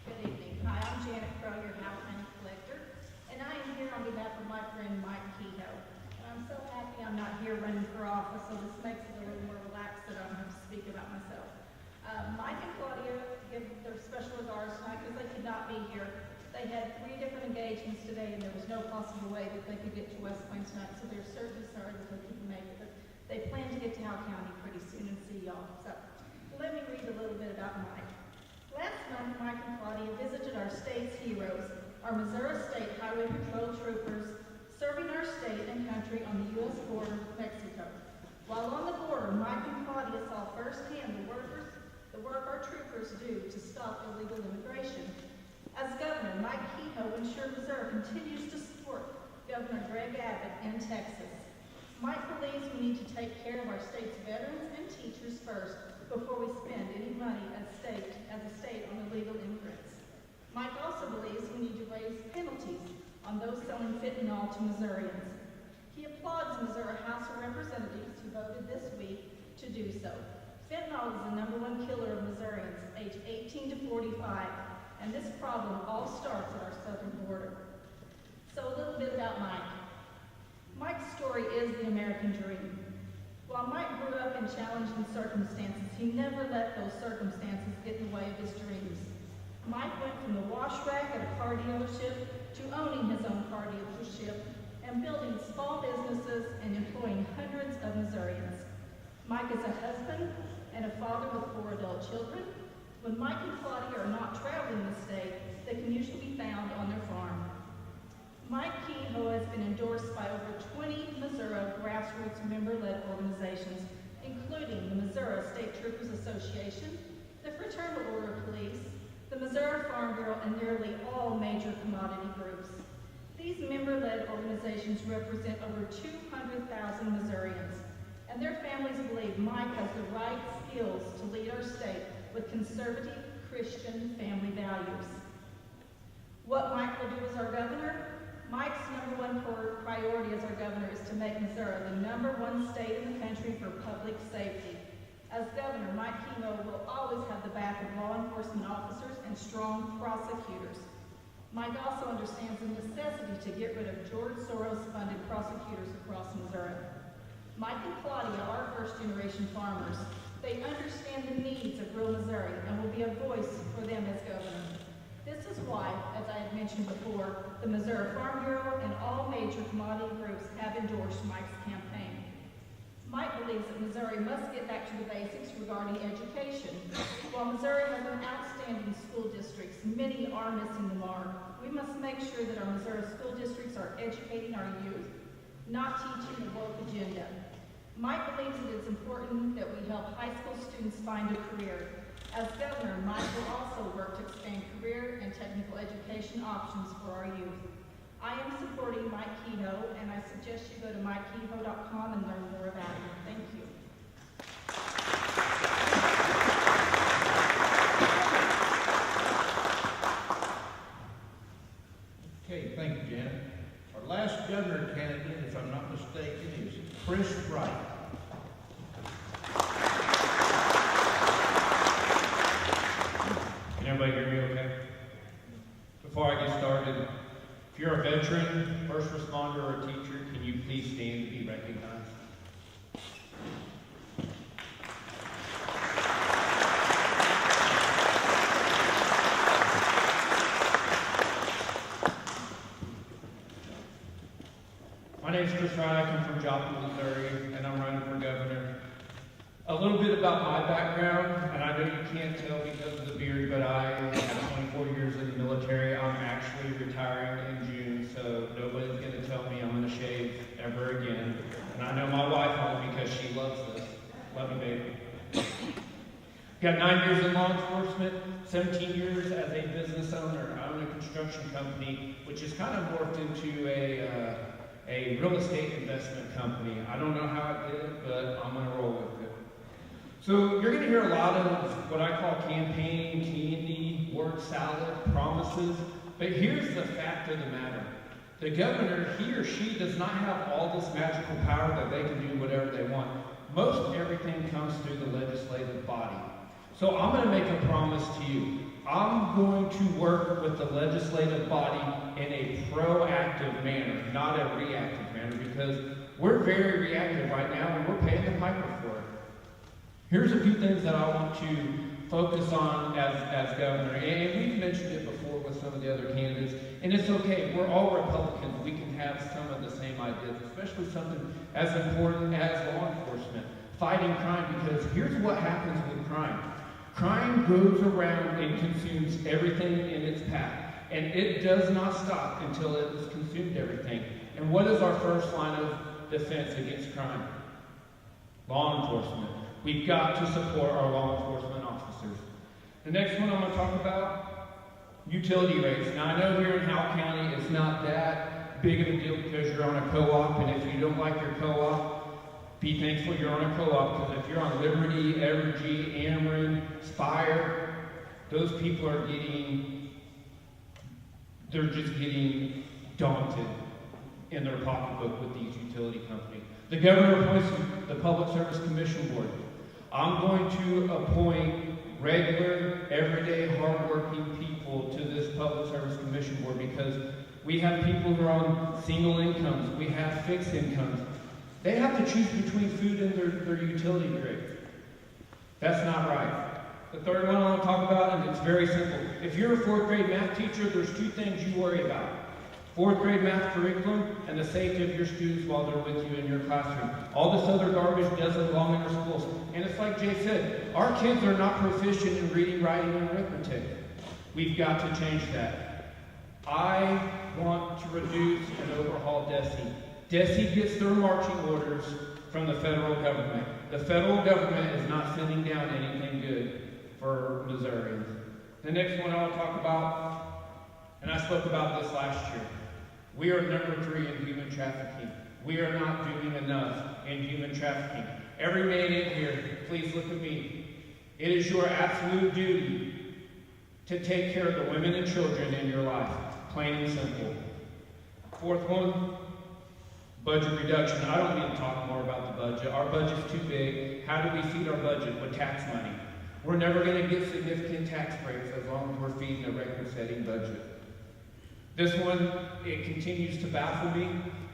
Good evening. Hi, I'm Janet Crow, your Howell County Collector, and I am here on behalf of my friend Mike Kehoe. I'm so happy I'm not here running for office, so this makes it a little more relaxed that I don't have to speak about myself. Mike and Claudia give their special regards tonight because they could not be here. They had 3 different engagements today, and there was no possible way that they could get to West Point tonight, so they're certainly sorry that they couldn't make it. But they plan to get to Howell County pretty soon and see y'all. So let me read a little bit about Mike. Last month, Mike and Claudia visited our state's heroes, our Missouri State Highway Patrol troopers, serving our state and country on the U.S. border with Mexico. While on the border, Mike and Claudia saw firsthand the work our troopers do to stop illegal immigration. As governor, Mike Kehoe ensured Missouri continues to support Governor Greg Abbott in Texas. Mike believes we need to take care of our state's veterans and teachers first before we spend any money as a state on illegal immigrants. Mike also believes we need to raise penalties on those selling fentanyl to Missourians. He applauds Missouri House of Representatives who voted this week to do so. Fentanyl is the #1 killer of Missourians aged 18 to 45, and this problem all starts at our southern border. So a little bit about Mike. Mike's story is the American dream. While Mike grew up in challenging circumstances, he never let those circumstances get in the way of his dreams. Mike went from the wash rack at a car dealership to owning his own car dealership and building small businesses and employing hundreds of Missourians. Mike is a husband and a father with 4 adult children. When Mike and Claudia are not traveling the state, they can usually be found on their farm. Mike Kehoe has been endorsed by over 20 Missouri grassroots member-led organizations, including the Missouri State Troopers Association, the Fraternal Order of Police, the Missouri Farm Bureau, and nearly all major commodity groups. These member-led organizations represent over 200,000 Missourians, and their families believe Mike has the right skills to lead our state with conservative Christian family values. What Mike will do as our governor? Mike's #1 priority as our governor is to make Missouri the #1 state in the country for public safety. As governor, Mike Kehoe will always have the back of law enforcement officers and strong prosecutors. Mike also understands the necessity to get rid of George Soros-funded prosecutors across Missouri. Mike and Claudia are first-generation farmers. They understand the needs of rural Missouri and will be a voice for them as governor. This is why, as I had mentioned before, the Missouri Farm Bureau and all major commodity groups have endorsed Mike's campaign. Mike believes that Missouri must get back to the basics regarding education. While Missouri has an outstanding school districts, many are missing the mark. We must make sure that our Missouri school districts are educating our youth, not teaching the woke agenda. Mike believes that it's important that we help high school students find a career. As governor, Mike will also work to expand career and technical education options for our youth. I am supporting Mike Kehoe, and I suggest you go to MikeKehoe.com and learn more about him. Thank you. Okay, thank you, Janet. Our last governor candidate, if I'm not mistaken, is Chris Wright. Can everybody hear me okay? Before I get started, if you're a veteran, first responder, or a teacher, can you please stand to be recognized? My name is Chris Wright. I come from Joplin, Missouri, and I'm running for governor. A little bit about my background, and I know you can't tell because of the beard, but I have 24 years in the military. I'm actually retiring in June, so nobody's going to tell me I'm going to shave ever again. And I know my wife won't because she loves this. Love you, baby. Got 9 years in law enforcement, 17 years as a business owner. I own a construction company, which is kind of morphed into a real estate investment company. I don't know how I did it, but I'm going to roll with it. So you're going to hear a lot of what I call campaign, candy, word salad, promises, but here's the fact of the matter. The governor, he or she, does not have all this magical power that they can do whatever they want. Most everything comes through the legislative body. So I'm going to make a promise to you. I'm going to work with the legislative body in a proactive manner, not a reactive manner, because we're very reactive right now and we're paying the piper for it. Here's a few things that I want to focus on as governor, and we've mentioned it before with some of the other candidates, and it's okay. We're all Republicans. We can have some of the same ideas, especially something as important as law enforcement, fighting crime, because here's what happens with crime. Crime goes around and consumes everything in its path, and it does not stop until it has consumed everything. And what is our first line of defense against crime? Law enforcement. We've got to support our law enforcement officers. The next one I'm going to talk about, utility rates. Now I know here in Howell County it's not that big of a deal because you're on a co-op, and if you don't like your co-op, be thankful you're on a co-op, because if you're on Liberty, Evergy, Ameren, Spire, those people are they're just getting daunted in their pocketbook with these utility companies. The governor appoints the Public Service Commission Board. I'm going to appoint regular, everyday, hardworking people to this Public Service Commission Board, because we have people who are on single incomes, we have fixed incomes. They have to choose between food and their utility rate. That's not right. The third one I want to talk about, and it's very simple. If you're a 4th grade math teacher, there's 2 things you worry about. 4th grade math curriculum and the safety of your students while they're with you in your classroom. All this other garbage doesn't belong in our schools. And it's like Jay said, our kids are not proficient in reading, writing, and arithmetic. We've got to change that. I want to reduce and overhaul DESE. DESE gets their marching orders from the federal government. The federal government is not sending down anything good for Missourians. The next one I want to talk about, and I spoke about this last year. We are number 3 in human trafficking. We are not doing enough in human trafficking. Every man in here, please look at me. It is your absolute duty to take care of the women and children in your life. Plain and simple. Fourth one, budget reduction. I don't need to talk more about the budget. Our budget's too big. How do we feed our budget? With tax money. We're never going to get significant tax breaks as long as we're feeding a record-setting budget. This one, it continues to baffle me,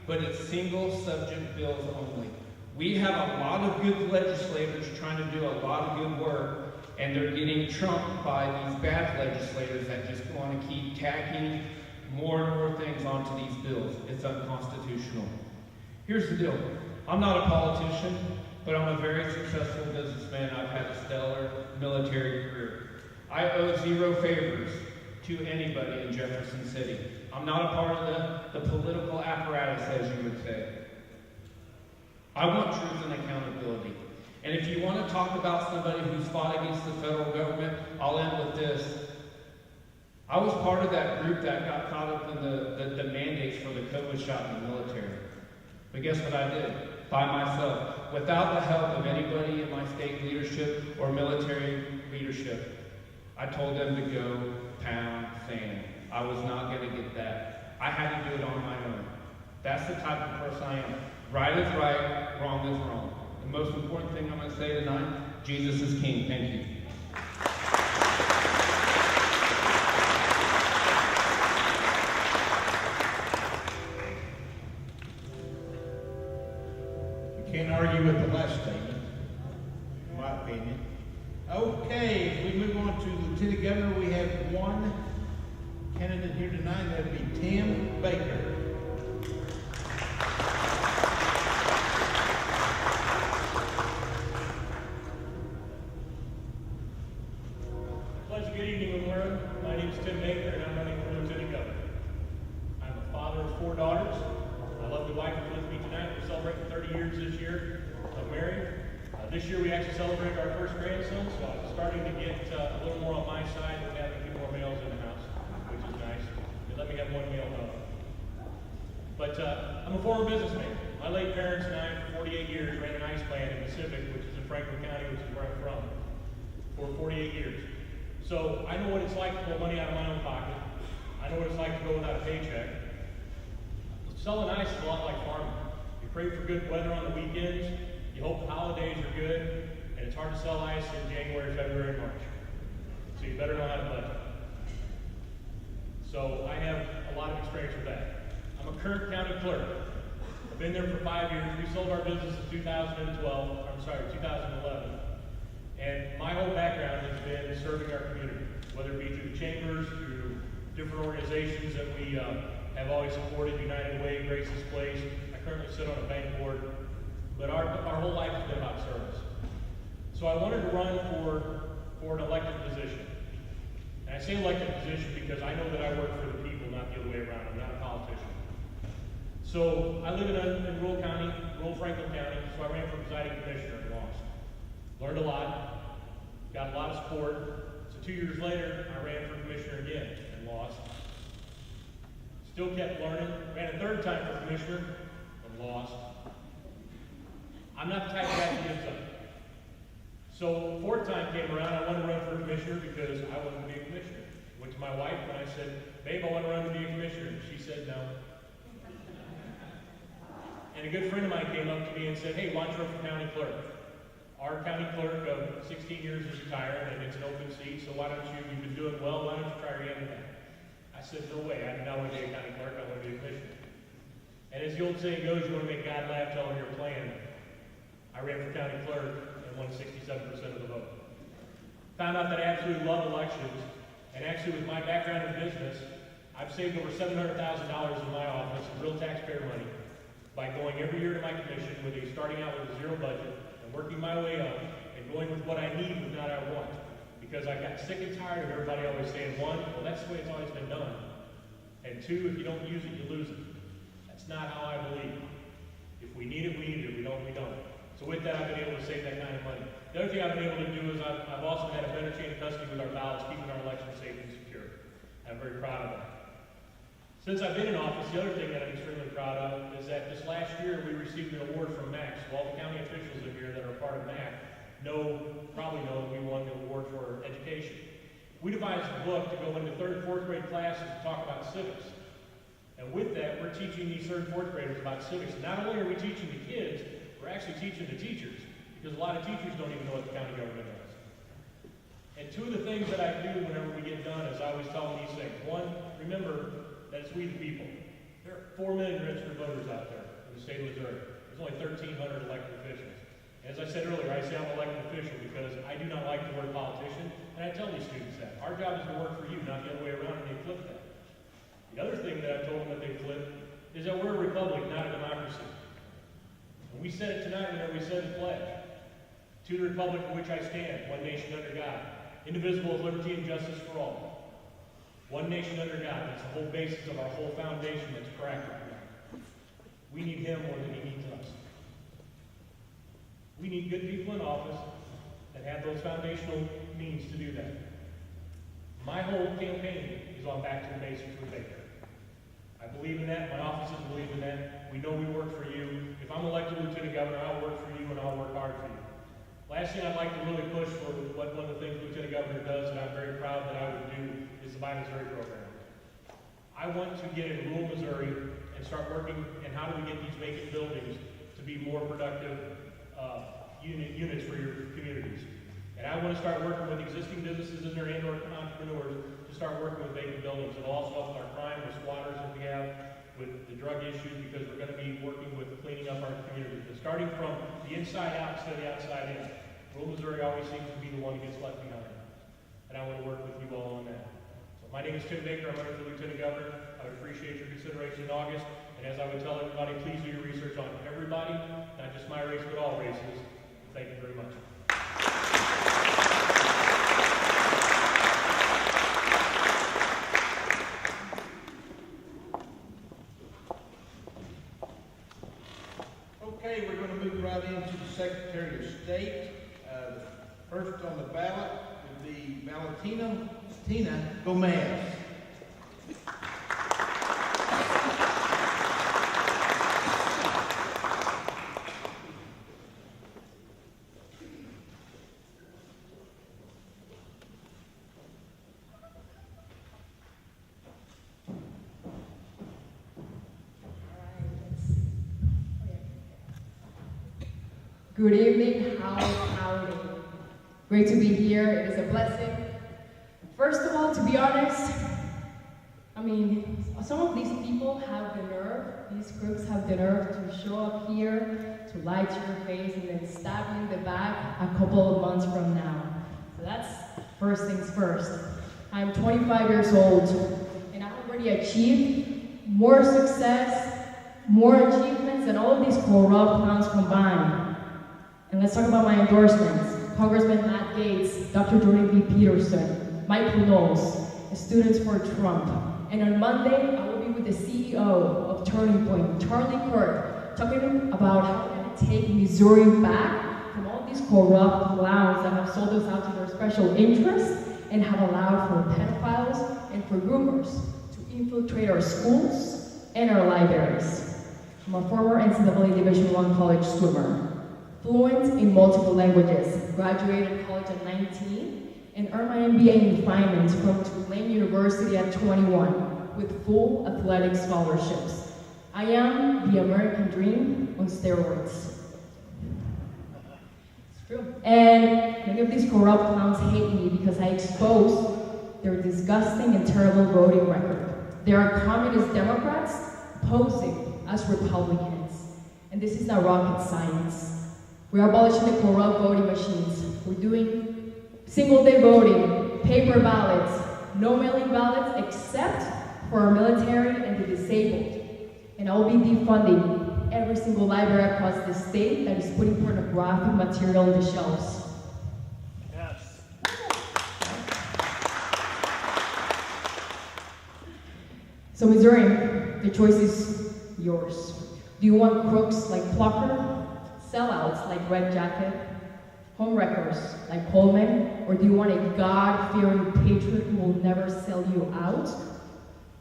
but it's single subject bills only. We have a lot of good legislators trying to do a lot of good work, and they're getting trumped by these bad legislators that just want to keep tacking more and more things onto these bills. It's unconstitutional. Here's the deal. I'm not a politician, but I'm a very successful businessman. I've had a stellar military career. I owe zero favors to anybody in Jefferson City. I'm not a part of the political apparatus, as you would say. I want truth and accountability. And if you want to talk about somebody who's fought against the federal government, I'll end with this. I was part of that group that got caught up in the mandates for the COVID shot in the military. But guess what I did? By myself, without the help of anybody in my state leadership or military leadership. I told them to go pound sand. I was not going to get that. I had to do it on my own. That's the type of person I am. Right is right, wrong is wrong. The most important thing I'm going to say tonight, Jesus is King. Thank you. Can't argue with the last statement, in my opinion. Okay, if we move on to Lieutenant Governor, we have one candidate here tonight. That would be Tim Baker. Pleasure, good evening, everyone. My name is Tim Baker, and I'm running for Lieutenant Governor. I'm a father of 4 daughters. My lovely wife is with me tonight. We're celebrating 30 years this year of marriage. This year we actually celebrated our first grandson, so I'm starting to get a little more on my side with having a few more males in the house, which is nice. They let me have one male dog. But I'm a former businessman. My late parents and I, for 48 years, ran an ice plant in Pacific, which is in Franklin County, which is where I'm from, for 48 years. So I know what it's like to pull money out of my own pocket. I know what it's like to go without a paycheck. Selling ice is a lot like farming. You pray for good weather on the weekends, you hope the holidays are good, and it's hard to sell ice in January, February, and March. So you better know how to budget. So I have a lot of experience with that. I'm a current county clerk. I've been there for 5 years. We sold our business in 2011. And my whole background has been serving our community, whether it be through the chambers, through different organizations that we have always supported, United Way, Grace's Place. I currently sit on a bank board, but our whole life has been about service. So I wanted to run for an elected position. And I say elected position because I know that I work for the people, not the other way around. I'm not a politician. So I live in rural county, rural Franklin County, so I ran for presiding commissioner and lost. Learned a lot, got a lot of support. So 2 years later, I ran for commissioner again and lost. Still kept learning, ran a third time for commissioner and lost. I'm not the type of guy that gives up. So fourth time came around, I wanted to run for commissioner because I wanted to be a commissioner. Went to my wife and I said, babe, I want to run to be a commissioner. And she said no. And a good friend of mine came up to me and said, hey, why don't you run for county clerk? Our county clerk of 16 years is retired and it's an open seat, so why don't you've been doing well, why don't you try your hand at that? I said, no way, I do not want to be a county clerk, I want to be a commissioner. And as the old saying goes, you want to make God laugh, tell him your plan. I ran for county clerk and won 67% of the vote. Found out that I absolutely love elections, and actually with my background in business, I've saved over $700,000 in my office in real taxpayer money by going every year to my commission starting out with a zero budget and working my way up and going with what I need but not I want. Because I got sick and tired of everybody always saying, one, well that's the way it's always been done. And two, if you don't use it, you lose it. That's not how I believe. If we need it, we need it. If we don't, we don't. So with that, I've been able to save that kind of money. The other thing I've been able to do is I've also had a better chain of custody with our ballots, keeping our elections safe and secure. I'm very proud of that. Since I've been in office, the other thing that I'm extremely proud of is that this last year we received an award from MAC. So all the county officials in here that are part of MAC probably know that we won the award for education. we devised a book to go into 3rd and 4th grade classes to talk about civics. And with that, we're teaching these 3rd and 4th graders about civics. And not only are we teaching the kids, we're actually teaching the teachers, because a lot of teachers don't even know what the county government does. And 2 of the things that I do whenever we get done is I always tell them these things. 1, remember that it's we the people. There are 4 million registered voters out there in the state of Missouri. There's only 1,300 elected officials. As I said earlier, I say I'm an elected official because I do not like the word politician, and I tell these students that. Our job is to work for you, not the other way around, and they flip that. The other thing that I told them that they flip is that we're a republic, not a democracy. And we said it tonight whenever we said the pledge. To the republic for which I stand, one nation under God, indivisible with liberty and justice for all. One nation under God, that's the whole basis of our whole foundation that's cracked right now. We need him more than he needs us. We need good people in office that have those foundational means to do that. My whole campaign is on back to the basics with Baker. I believe in that. My offices believe in that. We know we work for you. If I'm elected lieutenant governor, I'll work for you and I'll work hard for you. Last thing I'd like to really push for what one of the things Lieutenant Governor does, and I'm very proud that I would do, is the Buy Missouri program. I want to get in rural Missouri and start working, and how do we get these vacant buildings to be more productive units for your communities. And I want to start working with existing businesses in there and/or entrepreneurs to start working with vacant buildings. It'll also help with our crime, with squatters that we have, with the drug issues, because we're going to be working with cleaning up our communities. But starting from the inside out instead of the outside in. Rural Missouri always seems to be the one that gets left behind. And I want to work with you all on that. So my name is Tim Baker. I'm running for Lieutenant Governor. I would appreciate your consideration in August. And as I would tell everybody, please do your research on everybody, not just my race, but all races. Thank you very much. Okay, we're going to move right into the Secretary of State. First on the ballot would be Valentina Gomez. Good evening, Howell County. Great to be here. It is a blessing. First of all, to be honest, some of these people have the nerve, these crooks have the nerve to show up here, to lie to your face, and then stab you in the back a couple of months from now. So that's first things first. I'm 25 years old, and I've already achieved more success, more achievements than all of these corrupt clowns combined. And let's talk about my endorsements. Congressman Matt Gaetz, Dr. Jordan B. Peterson, Mike Knowles, Students for Trump. And on Monday, I will be with the CEO of Turning Point, Charlie Kirk, talking about how we're going to take Missouri back from all these corrupt clowns that have sold us out to their special interests and have allowed for pedophiles and for groomers to infiltrate our schools and our libraries. I'm a former NCAA Division I college swimmer. Fluent in multiple languages, graduated college at 19, and earned my MBA in finance from Tulane University at 21, with full athletic scholarships. I am the American dream on steroids. It's true. And many of these corrupt clowns hate me because I expose their disgusting and terrible voting record. They are communist Democrats posing as Republicans. And this is not rocket science. We are abolishing the corrupt voting machines. We're doing single-day voting, paper ballots, no mail-in ballots except for our military and the disabled. And I will be defunding every single library across the state that is putting pornographic material on the shelves. Yes. So Missouri, the choice is yours. Do you want crooks like Plucker? Sellouts like Red Jacket, homewreckers like Coleman, or do you want a God-fearing patriot who will never sell you out,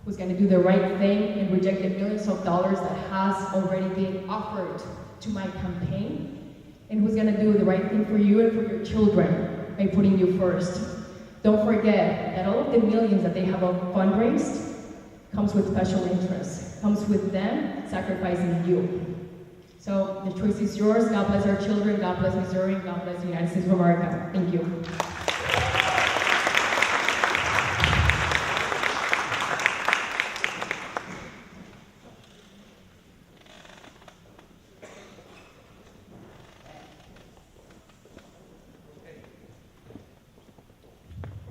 who's going to do the right thing and reject the millions of dollars that has already been offered to my campaign, and who's going to do the right thing for you and for your children by putting you first? Don't forget that all of the millions that they have fundraised comes with special interest, comes with them sacrificing you. So the choice is yours. God bless our children. God bless Missouri. God bless the United States of America. Thank you.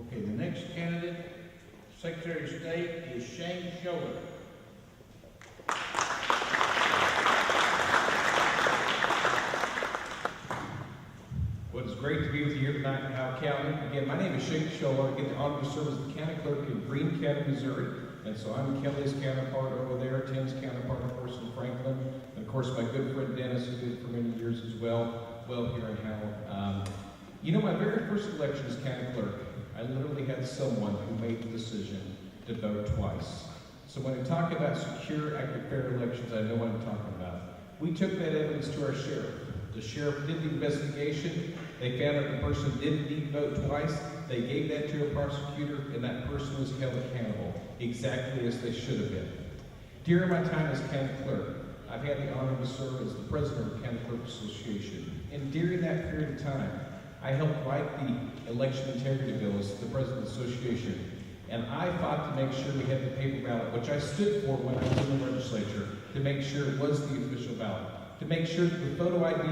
Okay, the next candidate, Secretary of State, is Shane Scholler. Well, it's great to be with you here tonight in Howell County. Again, my name is Shane Scholler. I get the honor to serve as the county clerk in Greene County, Missouri. And so I'm Kelly's counterpart over there, Tim's counterpart, of course, in Franklin. And of course, my good friend Dennis, who did it for many years as well here in Howell. You know, my very first election as county clerk, I literally had someone who made the decision to vote twice. So when I talk about secure, accurate, fair elections, I know what I'm talking about. We took that evidence to our sheriff. The sheriff did the investigation. They found out the person did indeed vote twice. They gave that to a prosecutor, and that person was held accountable, exactly as they should have been. During my time as county clerk, I've had the honor to serve as the president of the County Clerk Association. And during that period of time, I helped write the election integrity bill as the president of the association. And I fought to make sure we had the paper ballot, which I stood for when I was in the legislature, to make sure it was the official ballot, to make sure that the photo ID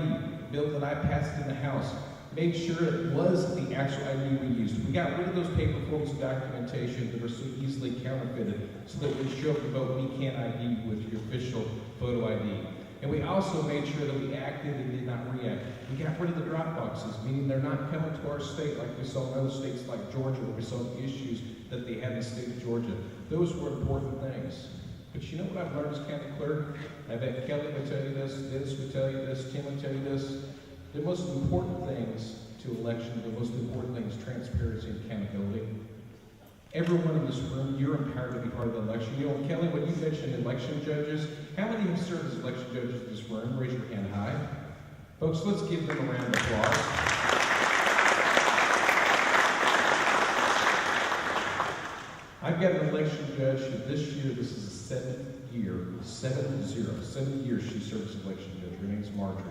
bill that I passed in the House made sure it was the actual ID we used. We got rid of those paper forms of documentation that were so easily counterfeited, so that when you show up to vote, we can't ID you with your official photo ID. And we also made sure that we acted and did not react. We got rid of the drop boxes, meaning they're not coming to our state like we saw in other states like Georgia, where we saw the issues that they had in the state of Georgia. Those were important things. But you know what I've learned as county clerk? I bet Kelly would tell you this, Dennis would tell you this, Tim would tell you this. The most important things to election, the most important thing is transparency and accountability. Everyone in this room, you're empowered to be part of the election. You know, Kelly, when you mentioned election judges, how many have served as election judges in this room? Raise your hand high. Folks, let's give them a round of applause. I've got an election judge who this year, this is the 7th year, 7 years she serves as election judge. Her name's Marjorie.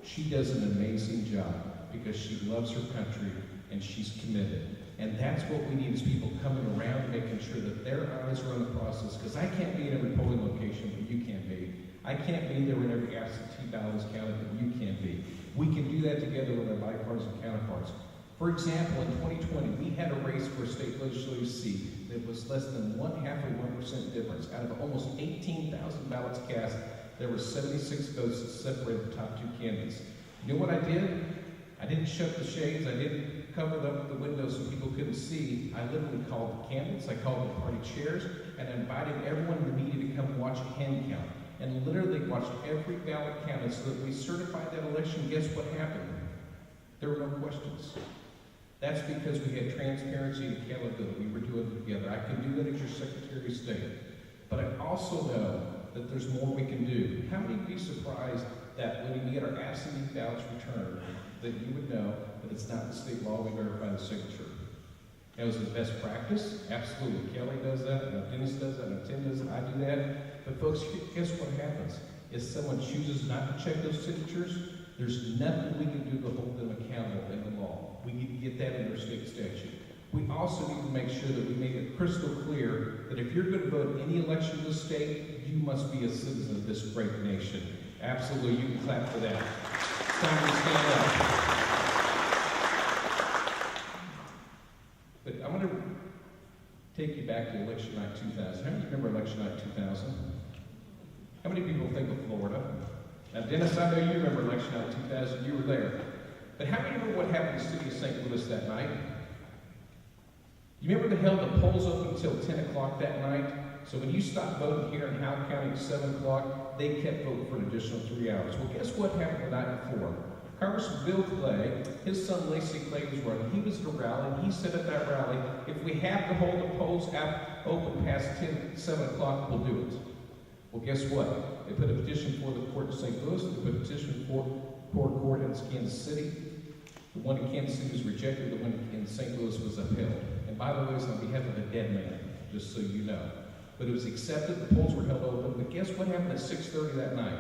She does an amazing job because she loves her country and she's committed. And that's what we need, is people coming around, making sure that their eyes are on the process. Because I can't be in every polling location that you can't be. I can't be there when every absentee ballot is counted that you can't be. We can do that together with our bipartisan counterparts. For example, in 2020, we had a race for a state legislative seat that was less than 0.5% difference. Out of almost 18,000 ballots cast, there were 76 votes that separated the top two candidates. You know what I did? I didn't shut the shades. I didn't cover up the windows so people couldn't see. I literally called the candidates, I called the party chairs, and I invited everyone in the media to come watch a hand count. And literally watched every ballot counted so that we certified that election. Guess what happened? There were no questions. That's because we had transparency and accountability. We were doing it together. I can do that as your Secretary of State. But I also know that there's more we can do. How many would be surprised that when we get our absentee ballots returned, that you would know that it's not the state law, we verify the signature? Now, is it best practice? Absolutely. Kelly does that, and Dennis does that, and Tim does it, I do that. But folks, guess what happens? If someone chooses not to check those signatures, there's nothing we can do to hold them accountable in the law. We need to get that in our state statute. We also need to make sure that we make it crystal clear that if you're going to vote in any election in the state, you must be a citizen of this great nation. Absolutely, you can clap for that. It's time to stand up. But I'm going to take you back to election night 2000. How many remember election night 2000? How many people think of Florida? Now, Dennis, I know you remember election night 2000. You were there. But how many remember what happened in the city of St. Louis that night? You remember they held the polls open until 10 o'clock that night? So when you stopped voting here in Howell County at 7 o'clock, they kept voting for an additional 3 hours. Well, guess what happened the night before? Congressman Bill Clay, his son Lacey Clay was running. He was at a rally, and he said at that rally, if we have to hold the polls open past 7 o'clock, we'll do it. Well, guess what? They put a petition for the court in St. Louis. They put a petition for court in Kansas City. The one in Kansas City was rejected, the one in St. Louis was upheld. And by the way, it's on behalf of a dead man, just so you know. But it was accepted, the polls were held open, but guess what happened at 6:30 that night?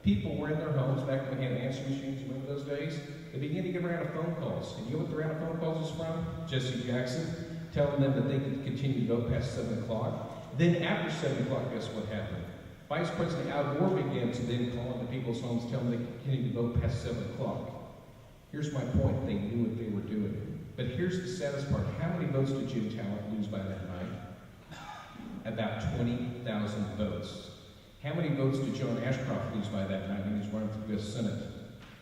People were in their homes back when we had answering machines, remember those days? They began to get around of phone calls. And you know what the round of phone calls was from? Jesse Jackson, telling them that they could continue to vote past 7 o'clock. Then after 7 o'clock, guess what happened? Vice President Al Gore began to then call into people's homes, telling them they could continue to vote past 7 o'clock. Here's my point, they knew what they were doing. But here's the saddest part. How many votes did Jim Talent lose by that night? About 20,000 votes. How many votes did John Ashcroft lose by that night when he was running for the U.S. Senate?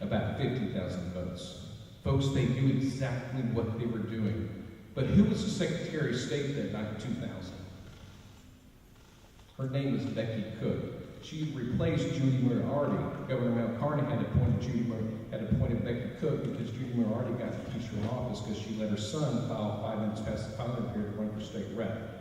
About 50,000 votes. Folks, they knew exactly what they were doing. But who was the Secretary of State that night in 2000? Her name was Becky Cook. She replaced Judy Moriarty. Governor Mel Carney had appointed Becky Cook because Judy Moriarty got to keep her in office because she let her son file 5 minutes past the filing period to run for state rep.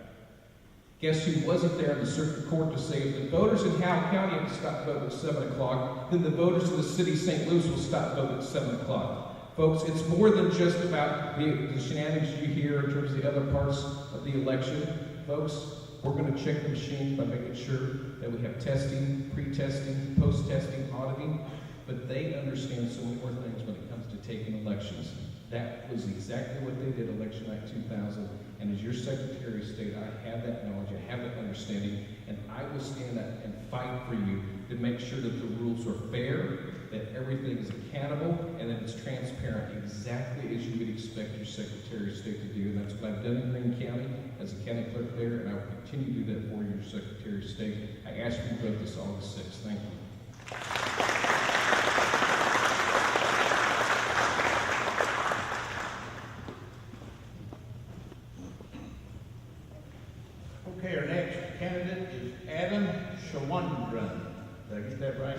Guess who wasn't there in the circuit court to say if the voters in Howell County have to stop voting at 7 o'clock, then the voters in the city of St. Louis will stop voting at 7 o'clock. Folks, it's more than just about the shenanigans you hear in terms of the other parts of the election. Folks, we're going to check the machines by making sure that we have testing, pre-testing, post-testing, auditing, but they understand so many more things when it comes to taking elections. That was exactly what they did election night 2000, and as your Secretary of State, I have that knowledge, I have that understanding, and I will stand up and fight for you to make sure that the rules are fair, that everything is accountable, and that it's transparent exactly as you would expect your Secretary of State to do. And that's what I've done in Greene County as a county clerk there, and I will continue to do that for your Secretary of State. I ask you to vote this August 6th. Thank you. Okay, our next candidate is Adam Shawandran. Did I get that right?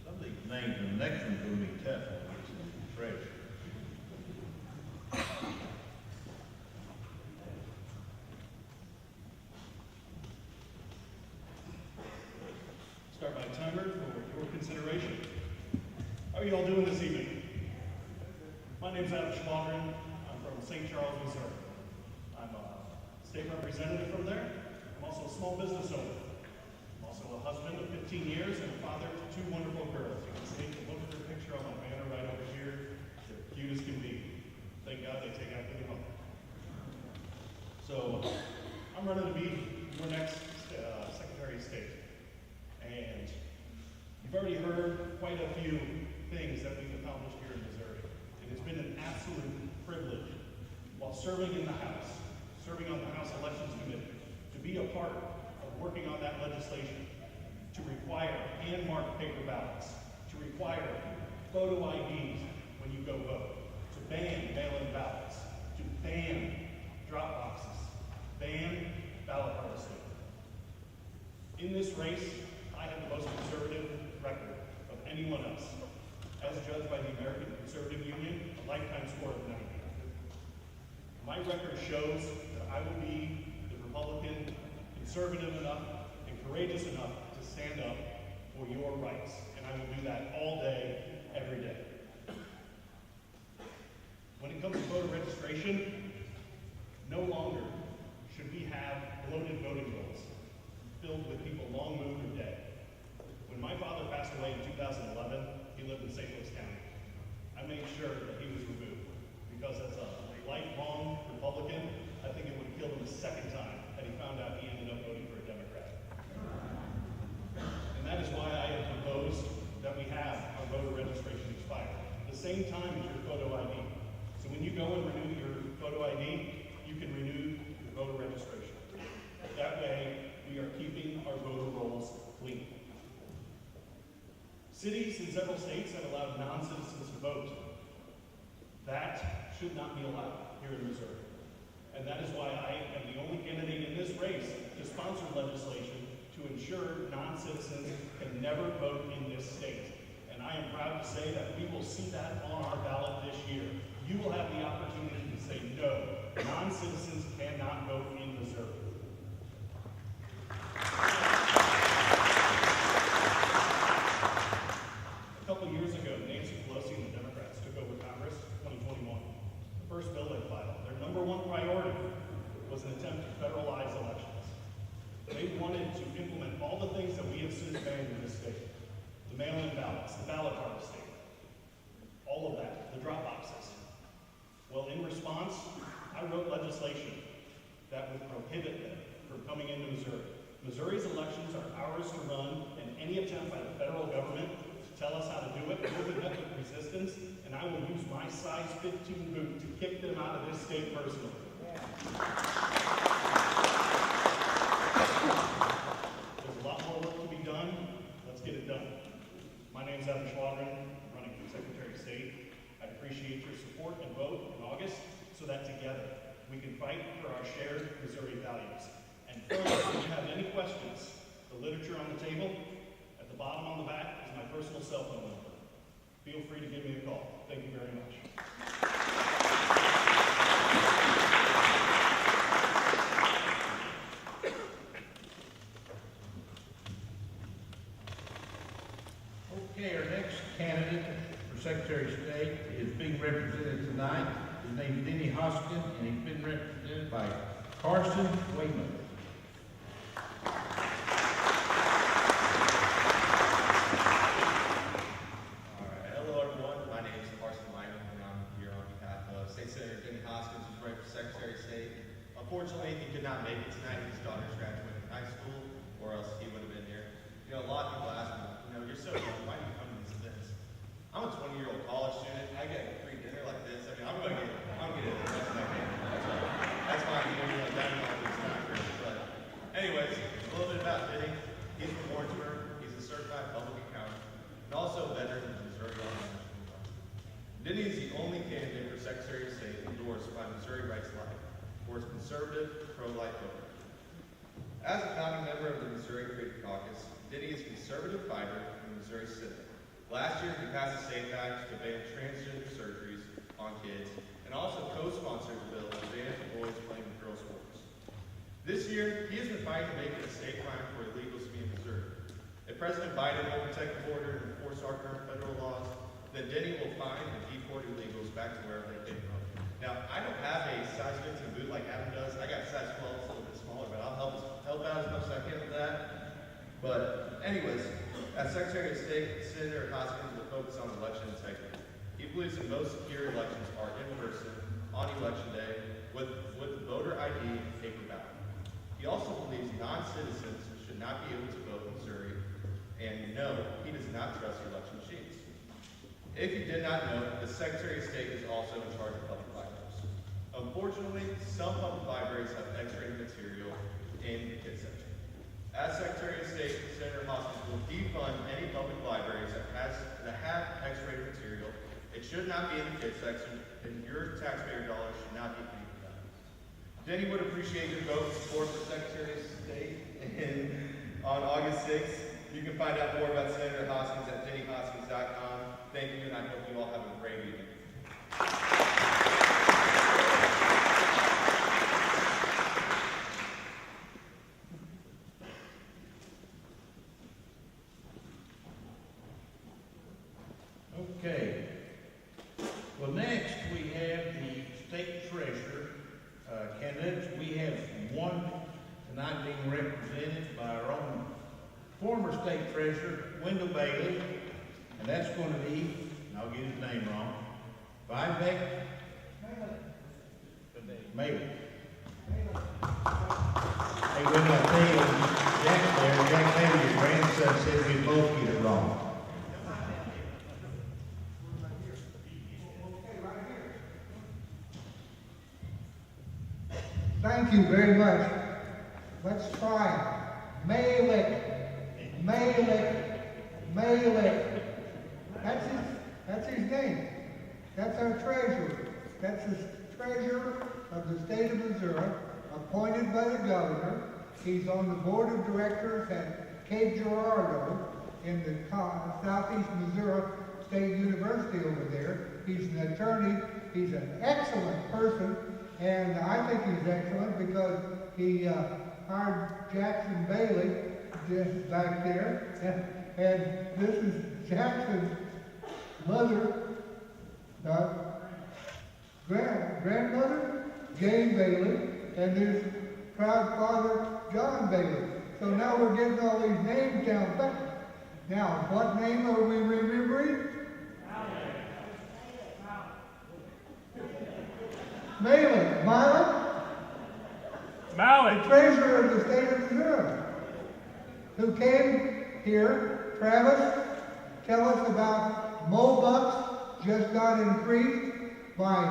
Some of these names in the next one's going to be tough. I'll get some fresh. Start my timer for your consideration. How are you all doing this evening? My name's Adam Schwaldron. I'm from St. Charles, Missouri. I'm a state representative from there. I'm also a small business owner. I'm also a husband of 15 years and a father to 2 wonderful girls. You can see the look at their picture on my banner right over here. They're cute as can be. Thank God they take after their mother. So I'm running to be your next Secretary of State. And you've already heard quite a few things that we've accomplished here in Missouri. And it's been an absolute privilege while serving in the House, serving on the House Elections Committee, to be a part of working on that legislation, to require hand-marked paper ballots, to require photo IDs when you go vote, to ban mail-in ballots, to ban drop boxes, ban ballot harvesting. In this race, I have the most conservative record of anyone else, as judged by the American Conservative Union, a lifetime score of 90. My record shows that I will be the Republican, conservative enough and courageous enough to stand up for your rights, and I will do that all day, every day. When it comes to voter registration, no longer should we have bloated voting rolls filled with people long moved or dead. When my father passed away in 2011, he lived in St. Louis County. I made sure that he was removed because as a lifelong Republican, I think it would have killed him a second time had he found out he ended up voting for a Democrat. And that is why I have proposed that we have our voter registration expire at the same time as your photo ID. So when you go and renew your photo ID, you can renew your voter registration. That way, we are keeping our voter rolls clean. Cities in several states have allowed non-citizens to vote. That should not be allowed here in Missouri. And that is why I am the only candidate in this race to sponsor legislation to ensure non-citizens can never vote in this state. And I am proud to say that we will see that on our ballot this year. You will have the opportunity to say no, non-citizens cannot vote in Missouri. A couple years ago, Nancy Pelosi and the wanted to implement all the things that we have since banned in this state. The mail-in ballots, the ballot harvesting, all of that, the drop boxes. Well, in response, I wrote legislation that would prohibit them from coming into Missouri. Missouri's elections are ours to run, and any attempt by the federal government to tell us how to do it will be met with resistance, and I will use my size 15 boot to kick them out of this state personally. There's a lot more work to be done. Let's get it done. My name's Evan Schwadron. I'm running for Secretary of State. I'd appreciate your support and vote in August so that together we can fight for our shared Missouri values. And further, if you have any questions, the literature on the table, at the bottom on the back is my personal cell phone number. Feel free to give me a call. Thank you very much. Okay, our next candidate for Secretary of State is being represented tonight. His name is Denny Hoskins, and he's been represented by Carson Wayman. Hello everyone, my name is Carson Wayman, and I'm here on behalf of State Senator Denny Hoskins, who's running for Secretary of State. Unfortunately, he could not make it tonight. His daughter's graduating high school, or else he would have been here. You know, a lot of people ask me, you know, you're so young, why do you come to these events? I'm a 20-year-old college student. I get a free dinner like this. I mean, I'm gonna get it as much as I can. That's fine. You know, that is not great. But anyways, a little bit about Denny. He's from Warrensburg. He's a certified public accountant, and also a veteran of the Missouri Law National Guard. Denny is the only candidate for Secretary of State endorsed by Missouri Rights Life for its conservative, pro-life voter. As a founding member of the Missouri Freedom Caucus, Denny is a conservative fighter in the Missouri Senate. Last year, he passed a state act to ban transgender surgeries on kids, and also co-sponsored a bill to ban boys playing girls' sports. This year, he has been fighting to make it a state crime for illegals to be in Missouri. If President Biden won't protect the border and enforce our current federal laws, then Denny will find and deport illegals back to wherever they came from. Now, I don't have a size 15 boot like Adam does. I got size 12, it's a little bit smaller, but I'll help out as much as I can with that. But anyways, as Secretary of State, Senator Hoskins will focus on election integrity. He believes that most secure elections are in person on election day with voter ID and paper ballot. He also believes non-citizens should not be able to vote in Missouri, and no, he does not trust election machines. If you did not know, the Secretary of State is also in charge of public libraries. Unfortunately, some public libraries have X-rated material in the kids section. As Secretary of State, Senator Hoskins will defund any public libraries that have X-rated material. It should not be in the kids section, and your taxpayer dollars should not be paid for that. Denny would appreciate your vote and support for Secretary of State on August 6th. You can find out more about Senator Hoskins at dennyhoskins.com. Thank you, and I hope you all have a great evening. Okay. Well, next we have the state treasurer candidates. We have one tonight being represented by our own former state treasurer, Wendell Bailey, and that's going to be, and I'll get his name wrong, Vivek Bailey. Hey, Wendell, I tell you, Jack there, Jack Bailey, your grandson said we both get it wrong. Thank you very much. Let's try Malik. That's his name. That's our treasurer. That's the treasurer of the state of Missouri, appointed by the governor. He's on the board of directors at Cape Girardeau in the Southeast Missouri State University over there. He's an attorney. He's an excellent person. And I think he's excellent because he hired Jackson Bailey back there. And this is Jackson's mother, grandmother, Jane Bailey, and his proud father, John Bailey. So now we're getting all these names down back. Now, what name are we remembering? Malin. Malin? The treasurer of the state of Missouri, who came here. Travis, tell us about MOBUCs just got increased by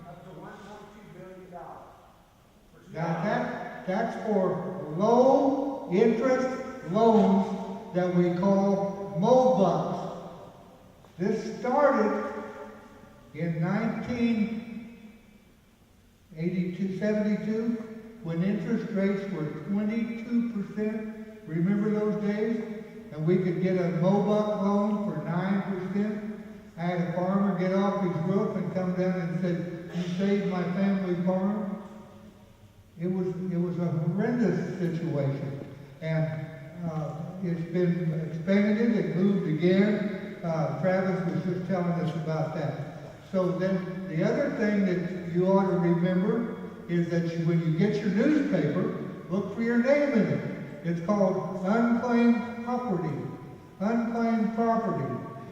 up to $1.2 billion. Now that's for low interest loans that we call MOBUCs. This started in 1972, when interest rates were 22%. Remember those days? And we could get a MOBUC loan for 9%. I had a farmer get off his roof and come down and said, "You saved my family farm." It was a horrendous situation, and it's been expanded and moved again. Travis was just telling us about that. So then the other thing that you ought to remember is that when you get your newspaper, look for your name in it. It's called unclaimed property. Unclaimed property.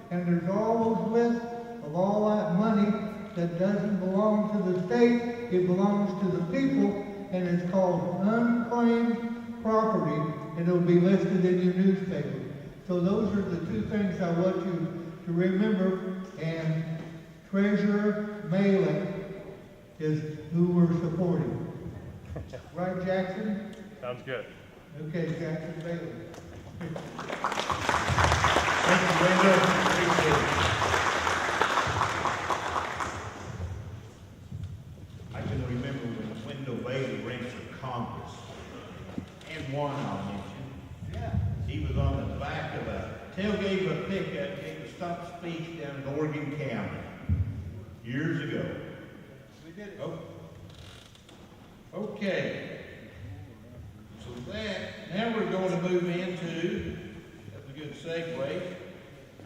And there's all those lists of all that money that doesn't belong to the state. It belongs to the people, and it's called unclaimed property, and it'll be listed in your newspaper. So those are the two things I want you to remember, and Treasurer Malin is who we're supporting. Right, Jackson? Sounds good. Okay, Jackson Bailey. Thank you, Wendell. Appreciate it. I can remember when Wendell Bailey ran for Congress, and one I'll mention. Yeah. He was on the back of a tailgate of a pickup, gave a stump speech down in Oregon County years ago. We did it. Oh. Okay. So now we're going to move into, that's a good segue,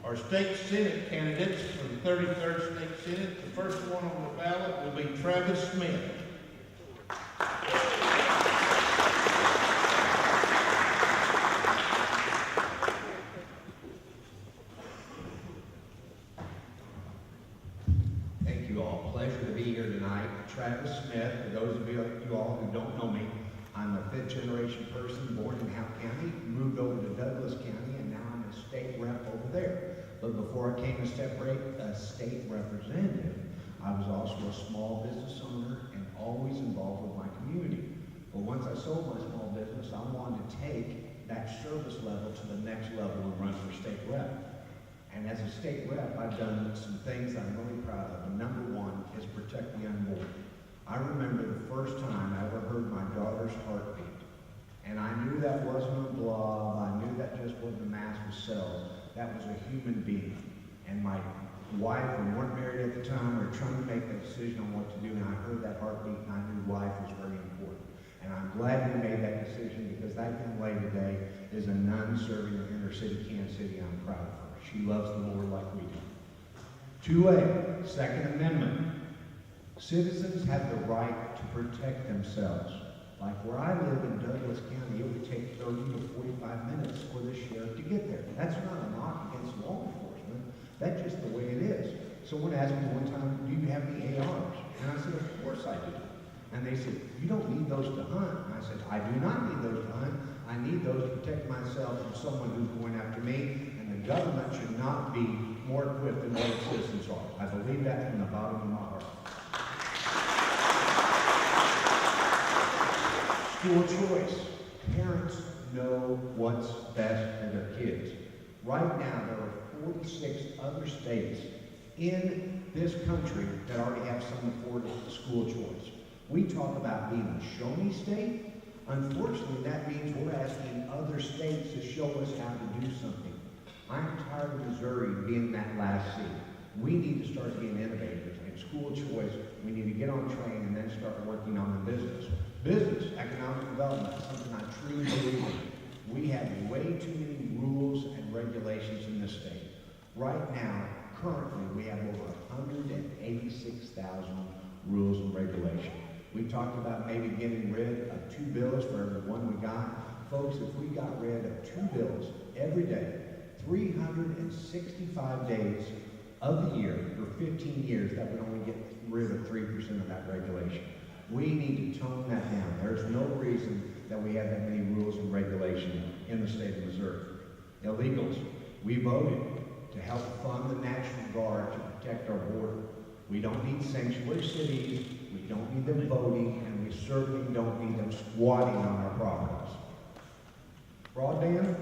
our state Senate candidates for the 33rd State Senate. The first one on the ballot will be Travis Smith. Thank you all. Pleasure to be here tonight. Travis Smith, for those of you all who don't know me, I'm a fifth-generation person born in Howell County, moved over to Douglas County, and now I'm a state rep over there. But before I came a state representative, I was also a small business owner and always involved with my community. But once I sold my small business, I wanted to take that service level to the next level and run for state rep. And as a state rep, I've done some things I'm really proud of. And number one is protect the unborn. I remember the first time I ever heard my daughter's heartbeat. And I knew that wasn't a blob. I knew that just wasn't a mass of cells. That was a human being. And my wife, we weren't married at the time, we were trying to make a decision on what to do, and I heard that heartbeat, and I knew life was very important. And I'm glad we made that decision, because that young lady today is a nun serving in inner city Kansas City. I'm proud of her. She loves the Lord like we do. 2A, Second Amendment. Citizens have the right to protect themselves. Like where I live in Douglas County, it would take 30 to 45 minutes for the sheriff to get there. That's not a knock against law enforcement. That's just the way it is. Someone asked me one time, "Do you have any ARs?" And I said, "Of course I do." And they said, "You don't need those to hunt." And I said, "I do not need those to hunt. I need those to protect myself from someone who's going after me. And the government should not be more equipped than what citizens are." I believe that from the bottom of my heart. School choice. Parents know what's best for their kids. Right now, there are 46 other states in this country that already have some form of school choice. We talk about being a show-me state. Unfortunately, that means we're asking other states to show us how to do something. I'm tired of Missouri being that last seat. We need to start being innovative. In school choice, we need to get on train and then start working on the business. Business, economic development, something I truly believe in. We have way too many rules and regulations in this state. Right now, currently, we have over 186,000 rules and regulations. We talked about maybe getting rid of 2 bills for every one we got. Folks, if we got rid of 2 bills every day, 365 days of the year for 15 years, that would only get rid of 3% of that regulation. We need to tone that down. There's no reason that we have that many rules and regulations in the state of Missouri. Illegals, we voted to help fund the National Guard to protect our border. We don't need sanctuary cities, we don't need them voting, and we certainly don't need them squatting on our properties. Broadband,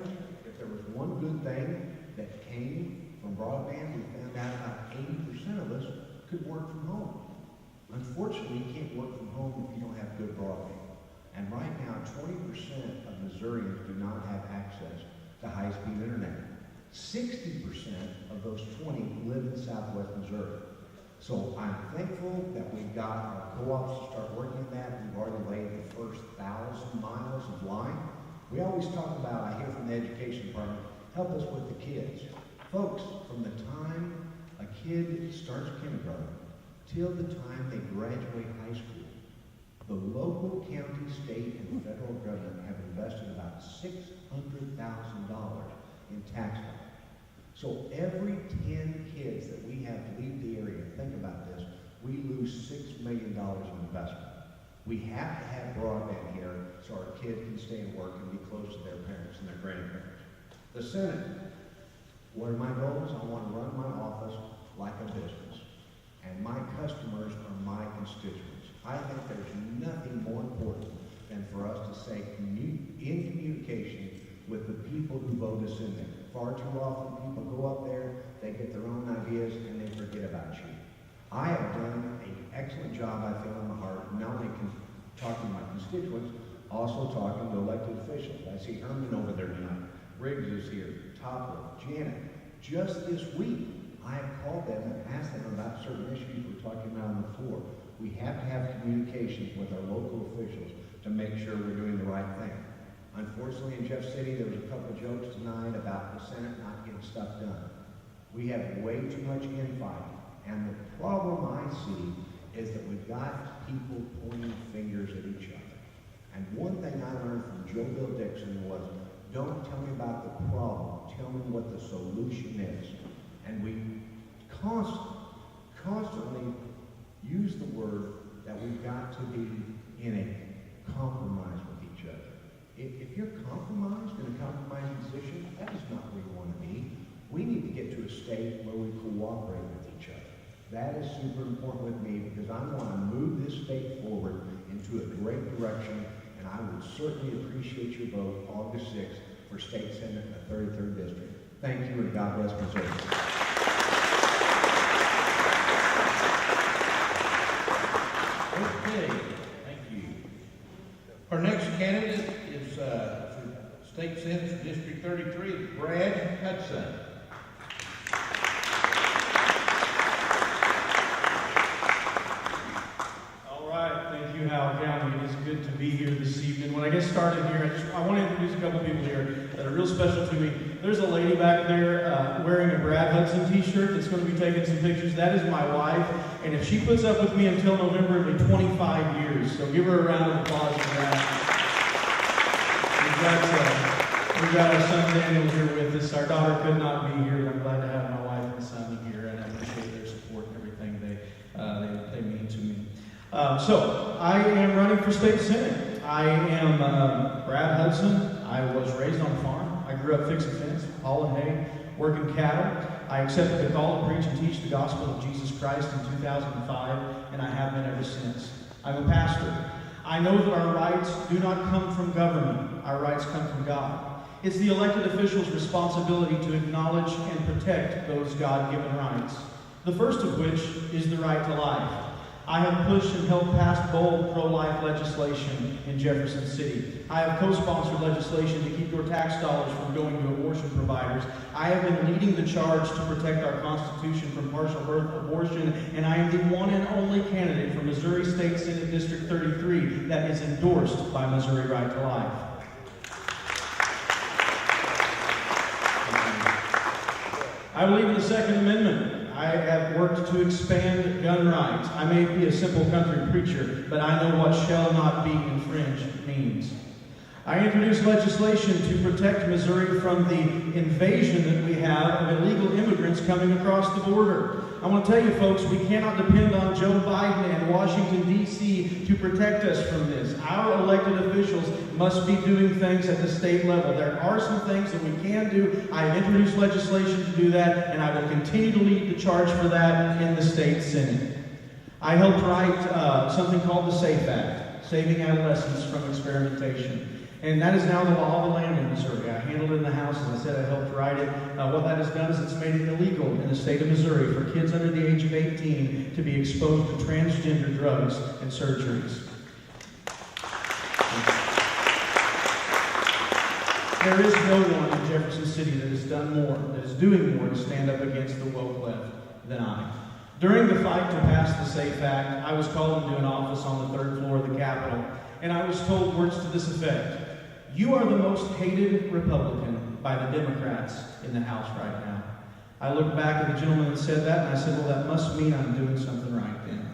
if there was one good thing that came from broadband, we found out about 80% of us could work from home. Unfortunately, you can't work from home if you don't have good broadband. And right now, 20% of Missourians do not have access to high-speed internet. 60% of those 20 live in southwest Missouri. So I'm thankful that we got our co-ops to start working on that. We've already laid the first 1,000 miles of line. We always talk about, I hear from the education department, help us with the kids. Folks, from the time a kid starts kindergarten till the time they graduate high school, the local, county, state, and federal government have invested about $600,000 in tax dollars. So every 10 kids that we have leave the area, think about this, we lose $6 million in investment. We have to have broadband here so our kids can stay and work and be close to their parents and their grandparents. The Senate, what are my goals? I want to run my office like a business. And my customers are my constituents. I think there's nothing more important than for us to stay in communication with the people who vote us in there. Far too often people go up there, they get their own ideas, and they forget about you. I have done an excellent job, I feel, in my heart, not only talking to my constituents, also talking to elected officials. I see Herman over there tonight. Riggs is here, Topper, Janet. Just this week, I have called them and asked them about certain issues we're talking about on the floor. We have to have communications with our local officials to make sure we're doing the right thing. Unfortunately, in Jeff City, there was a couple of jokes tonight about the Senate not getting stuff done. We have way too much infighting. And the problem I see is that we've got people pointing fingers at each other. And one thing I learned from Joe Bill Dixon was, don't tell me about the problem, tell me what the solution is. And we constantly use the word that we've got to be in a compromise with each other. If you're compromised in a compromising position, that is not where you want to be. We need to get to a state where we cooperate with each other. That is super important with me because I want to move this state forward into a great direction, and I would certainly appreciate your vote August 6th for State Senate in the 33rd District. Thank you, and God bless Missouri. Okay, thank you. Our next candidate is for State Senate for District 33, Brad Hudson. All right, thank you, Howell County. It is good to be here this evening. When I get started here, I want to introduce a couple people here that are real special to me. There's a lady back there wearing a Brad Hudson t-shirt that's going to be taking some pictures. That is my wife, and if she puts up with me until November, it'll be 25 years. So give her a round of applause for that. We've got our son Daniel here with us. Our daughter could not be here, and I'm glad to have my wife and son here, and I appreciate their support and everything they mean to me. So I am running for State Senate. I am Brad Hudson. I was raised on a farm. I grew up fixing fence, hauling hay, working cattle. I accepted the call to preach and teach the gospel of Jesus Christ in 2005, and I have been ever since. I'm a pastor. I know that our rights do not come from government. Our rights come from God. It's the elected official's responsibility to acknowledge and protect those God-given rights. The first of which is the right to life. I have pushed and helped pass bold pro-life legislation in Jefferson City. I have co-sponsored legislation to keep your tax dollars from going to abortion providers. I have been leading the charge to protect our Constitution from partial birth abortion, and I am the one and only candidate for Missouri State Senate District 33 that is endorsed by Missouri Right to Life. I believe in the Second Amendment. I have worked to expand gun rights. I may be a simple country preacher, but I know what shall not be infringed means. I introduced legislation to protect Missouri from the invasion that we have of illegal immigrants coming across the border. I want to tell you folks, we cannot depend on Joe Biden and Washington, D.C. to protect us from this. Our elected officials must be doing things at the state level. There are some things that we can do. I have introduced legislation to do that, and I will continue to lead the charge for that in the state Senate. I helped write something called the SAFE Act, Saving Adolescents from Experimentation. And that is now the law of the land in Missouri. I handled it in the House, as I said, I helped write it. What that has done is it's made it illegal in the state of Missouri for kids under the age of 18 to be exposed to transgender drugs and surgeries. There is no one in Jefferson City that has done more, that is doing more to stand up against the woke left than I. During the fight to pass the SAFE Act, I was called into an office on the 3rd floor of the Capitol, and I was told words to this effect: "You are the most hated Republican by the Democrats in the House right now." I looked back at the gentleman that said that, and I said, well, that must mean I'm doing something right then.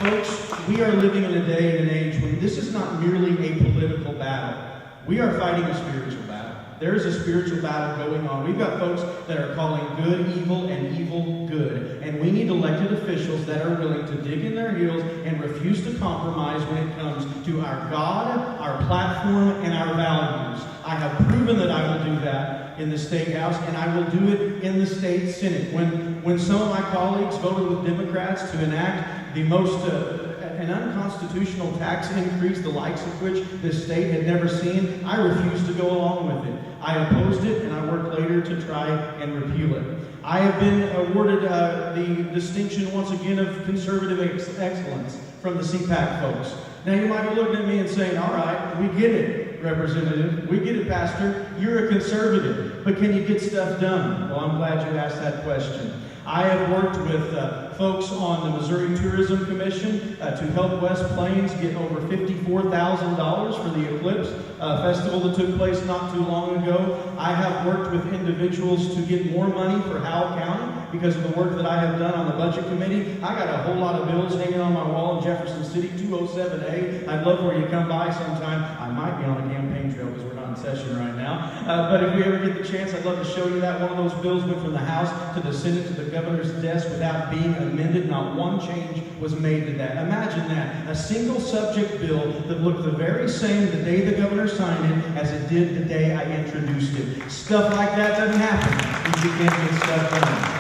Folks, we are living in a day and an age when this is not merely a political battle. We are fighting a spiritual battle. There is a spiritual battle going on. We've got folks that are calling good evil and evil good. And we need elected officials that are willing to dig in their heels and refuse to compromise when it comes to our God, our platform, and our values. I have proven that I will do that in the State House, and I will do it in the State Senate. When some of my colleagues voted with Democrats to enact the most an unconstitutional tax increase, the likes of which this state had never seen, I refused to go along with it. I opposed it, and I worked later to try and repeal it. I have been awarded the distinction once again of conservative excellence from the CPAC folks. Now you might be looking at me and saying, all right, we get it, Representative. We get it, Pastor. You're a conservative. But can you get stuff done? Well, I'm glad you asked that question. I have worked with folks on the Missouri Tourism Commission to help West Plains get over $54,000 for the Eclipse festival that took place not too long ago. I have worked with individuals to get more money for Howell County because of the work that I have done on the Budget Committee. I got a whole lot of bills hanging on my wall in Jefferson City, 207A. I'd love for you to come by sometime. I might be on a campaign trail because we're not in session right now. But if we ever get the chance, I'd love to show you that. One of those bills went from the House to the Senate to the governor's desk without being amended. Not one change was made to that. Imagine that. A single subject bill that looked the very same the day the governor signed it as it did the day I introduced it. Stuff like that doesn't happen if you can't get stuff done.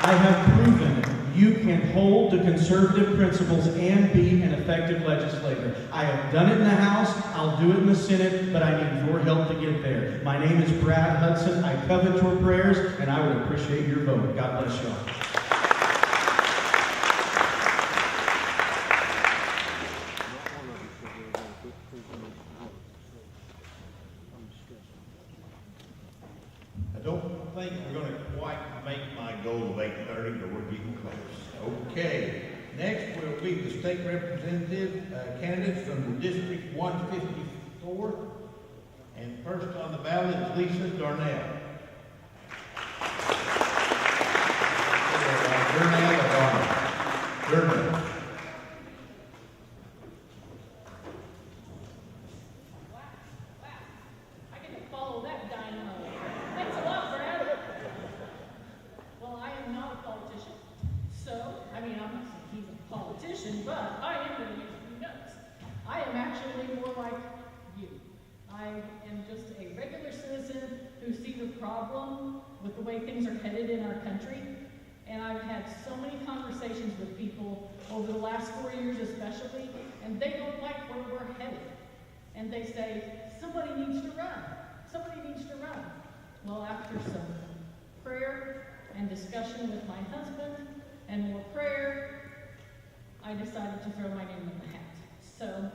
I have proven you can hold to conservative principles and be an effective legislator. I have done it in the House, I'll do it in the Senate, but I need your help to get there. My name is Brad Hudson. I covet your prayers, and I would appreciate your vote. God bless you all. I don't think we're going to quite make my goal of 8:30, but we're getting close. Okay. Next will be the state representative candidates from the District 154. And first on the ballot is Lisa Darnell. Darnell or Darnell? Darnell. But I am going to use a few notes. I am actually more like you. I am just a regular citizen who sees a problem with the way things are headed in our country. And I've had so many conversations with people over the last 4 years especially, and they don't like where we're headed. And they say, somebody needs to run. Somebody needs to run. Well, after some prayer and discussion with my husband and more prayer, I decided to throw my name in the hat. So,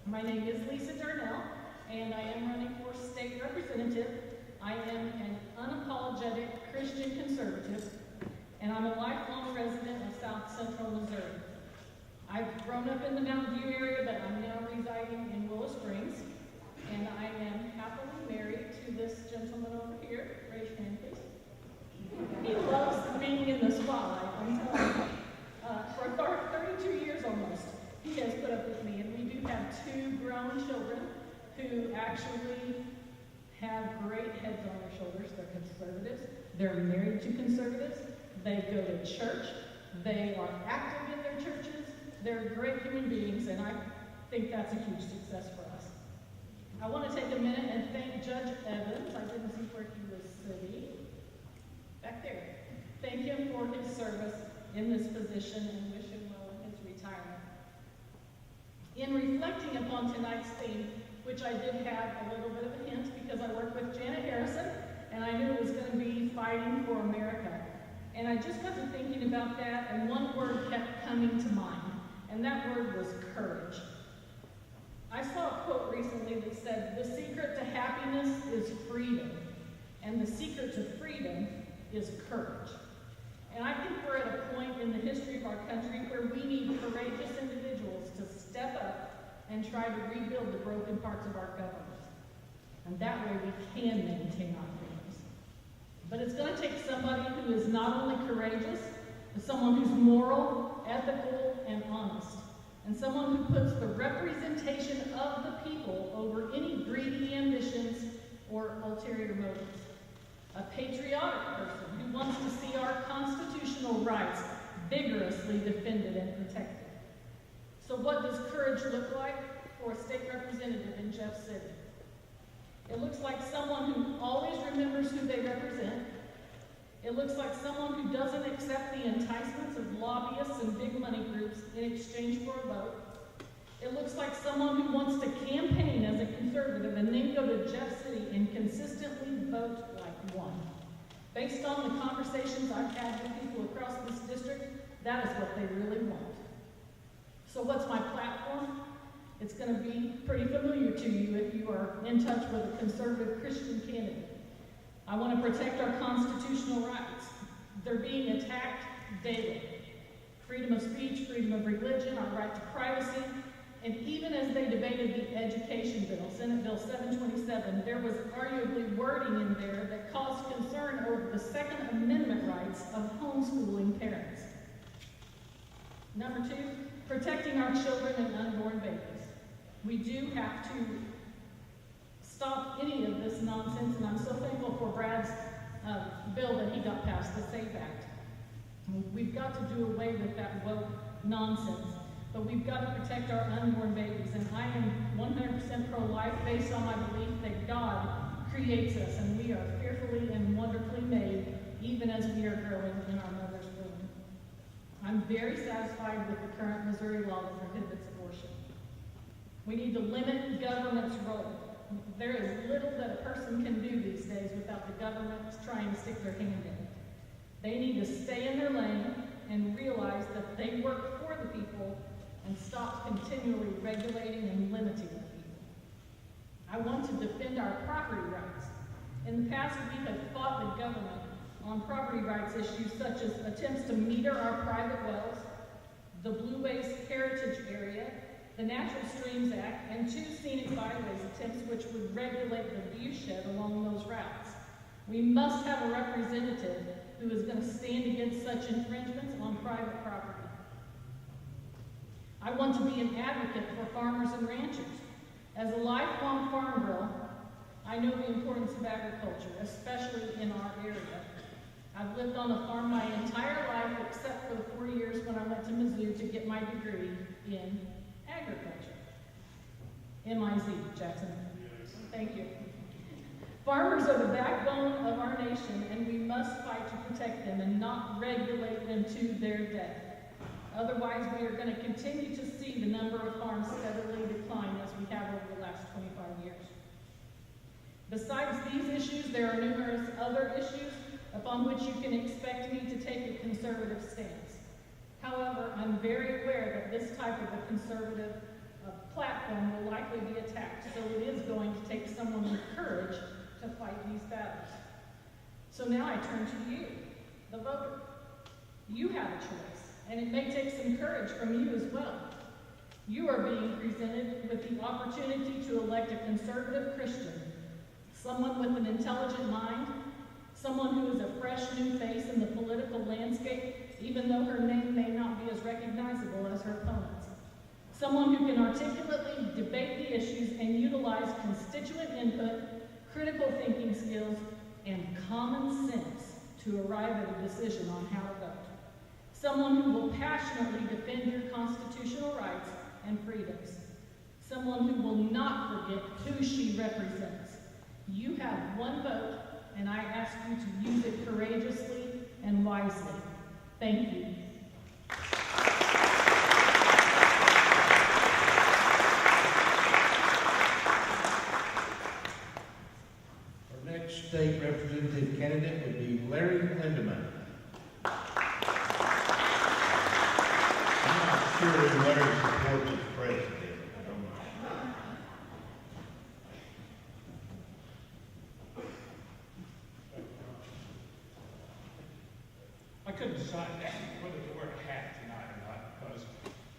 my name is Lisa Darnell, and I am running for state representative. I am an unapologetic Christian conservative, and I'm a lifelong resident of South Central Missouri. I've grown up in the Mountain View area, but I'm now residing in Willow Springs, and I am happily married to this gentleman over here. Raise your hand, please. He loves being in the spotlight, I'm telling you. For 32 years almost, he has put up with me, and we do actually have great heads on their shoulders. They're conservatives. They're married to conservatives. They go to church. They are active in their churches. They're great human beings, and I think that's a huge success for us. I want to take a minute and thank Judge Evans. I didn't see where he was sitting. Back there. Thank him for his service in this position and wish him well in his retirement. In reflecting upon tonight's theme, which I did have a little bit of a hint because I worked with Janet Harrison, and I knew it was going to be fighting for America. And I just got to thinking about that, and one word kept coming to mind, and that word was courage. I saw a quote recently that said, "The secret to happiness is freedom, and the secret to freedom is courage." And I think we're at a point in the history of our country where we need courageous individuals to step up and try to rebuild the broken parts of our government. And that way we can maintain our freedoms. But it's going to take somebody who is not only courageous, but someone who's moral, ethical, and honest. And someone who puts the representation of the people over any greedy ambitions or ulterior motives. A patriotic person who wants to see our constitutional rights vigorously defended and protected. So what does courage look like for a state representative in Jeff City? It looks like someone who always remembers who they represent. It looks like someone who doesn't accept the enticements of lobbyists and big money groups in exchange for a vote. It looks like someone who wants to campaign as a conservative and then go to Jeff City and consistently vote like one. Based on the conversations I've had with people across this district, that is what they really want. So what's my platform? It's going to be pretty familiar to you if you are in touch with a conservative Christian candidate. I want to protect our constitutional rights. They're being attacked daily. Freedom of speech, freedom of religion, our right to privacy, and even as they debated the education bill, Senate Bill 727, there was arguably wording in there that caused concern over the Second Amendment rights of homeschooling parents. Number two, protecting our children and unborn babies. We do have to stop any of this nonsense, and I'm so thankful for Brad's bill that he got passed, the SAFE Act. We've got to do away with that woke nonsense, but we've got to protect our unborn babies, and I am 100% pro-life based on my belief that God creates us, and we are fearfully and wonderfully made, even as we are growing in our mother's womb. I'm very satisfied with the current Missouri law that prohibits abortion. We need to limit government's role. There is little that a person can do these days without the government trying to stick their hand in. They need to stay in their lane and realize that they work for the people and stop continually regulating and limiting the people. I want to defend our property rights. In the past, we have fought the government on property rights issues such as attempts to meter our private wells, the Blue Waste Heritage Area, the Natural Streams Act, and 2 scenic byways attempts which would regulate the viewshed along those routes. We must have a representative who is going to stand against such infringements on private property. I want to be an advocate for farmers and ranchers. As a lifelong farm girl, I know the importance of agriculture, especially in our area. I've lived on a farm my entire life except for the 4 years when I went to Mizzou to get my degree in agriculture. M-I-Z, Jackson. Thank you. Farmers are the backbone of our nation, and we must fight to protect them and not regulate them to their death. Otherwise, we are going to continue to see the number of farms steadily decline as we have over the last 25 years. Besides these issues, there are numerous other issues upon which you can expect me to take a conservative stance. However, I'm very aware that this type of a conservative platform will likely be attacked, so it is going to take someone with courage to fight these battles. So now I turn to you, the voter. You have a choice, and it may take some courage from you as well. You are being presented with the opportunity to elect a conservative Christian, someone with an intelligent mind, someone who is a fresh new face in the political landscape, even though her name may not be as recognizable as her opponents. Someone who can articulately debate the issues and utilize constituent critical thinking skills, and common sense to arrive at a decision on how to vote. Someone who will passionately defend your constitutional rights and freedoms. Someone who will not forget who she represents. You have one vote, and I ask you to use it courageously and wisely. Thank you. Our next state representative candidate would be Larry Lindemann. I'm not sure Larry supports his president. I don't know. I couldn't decide whether to wear a hat tonight or not because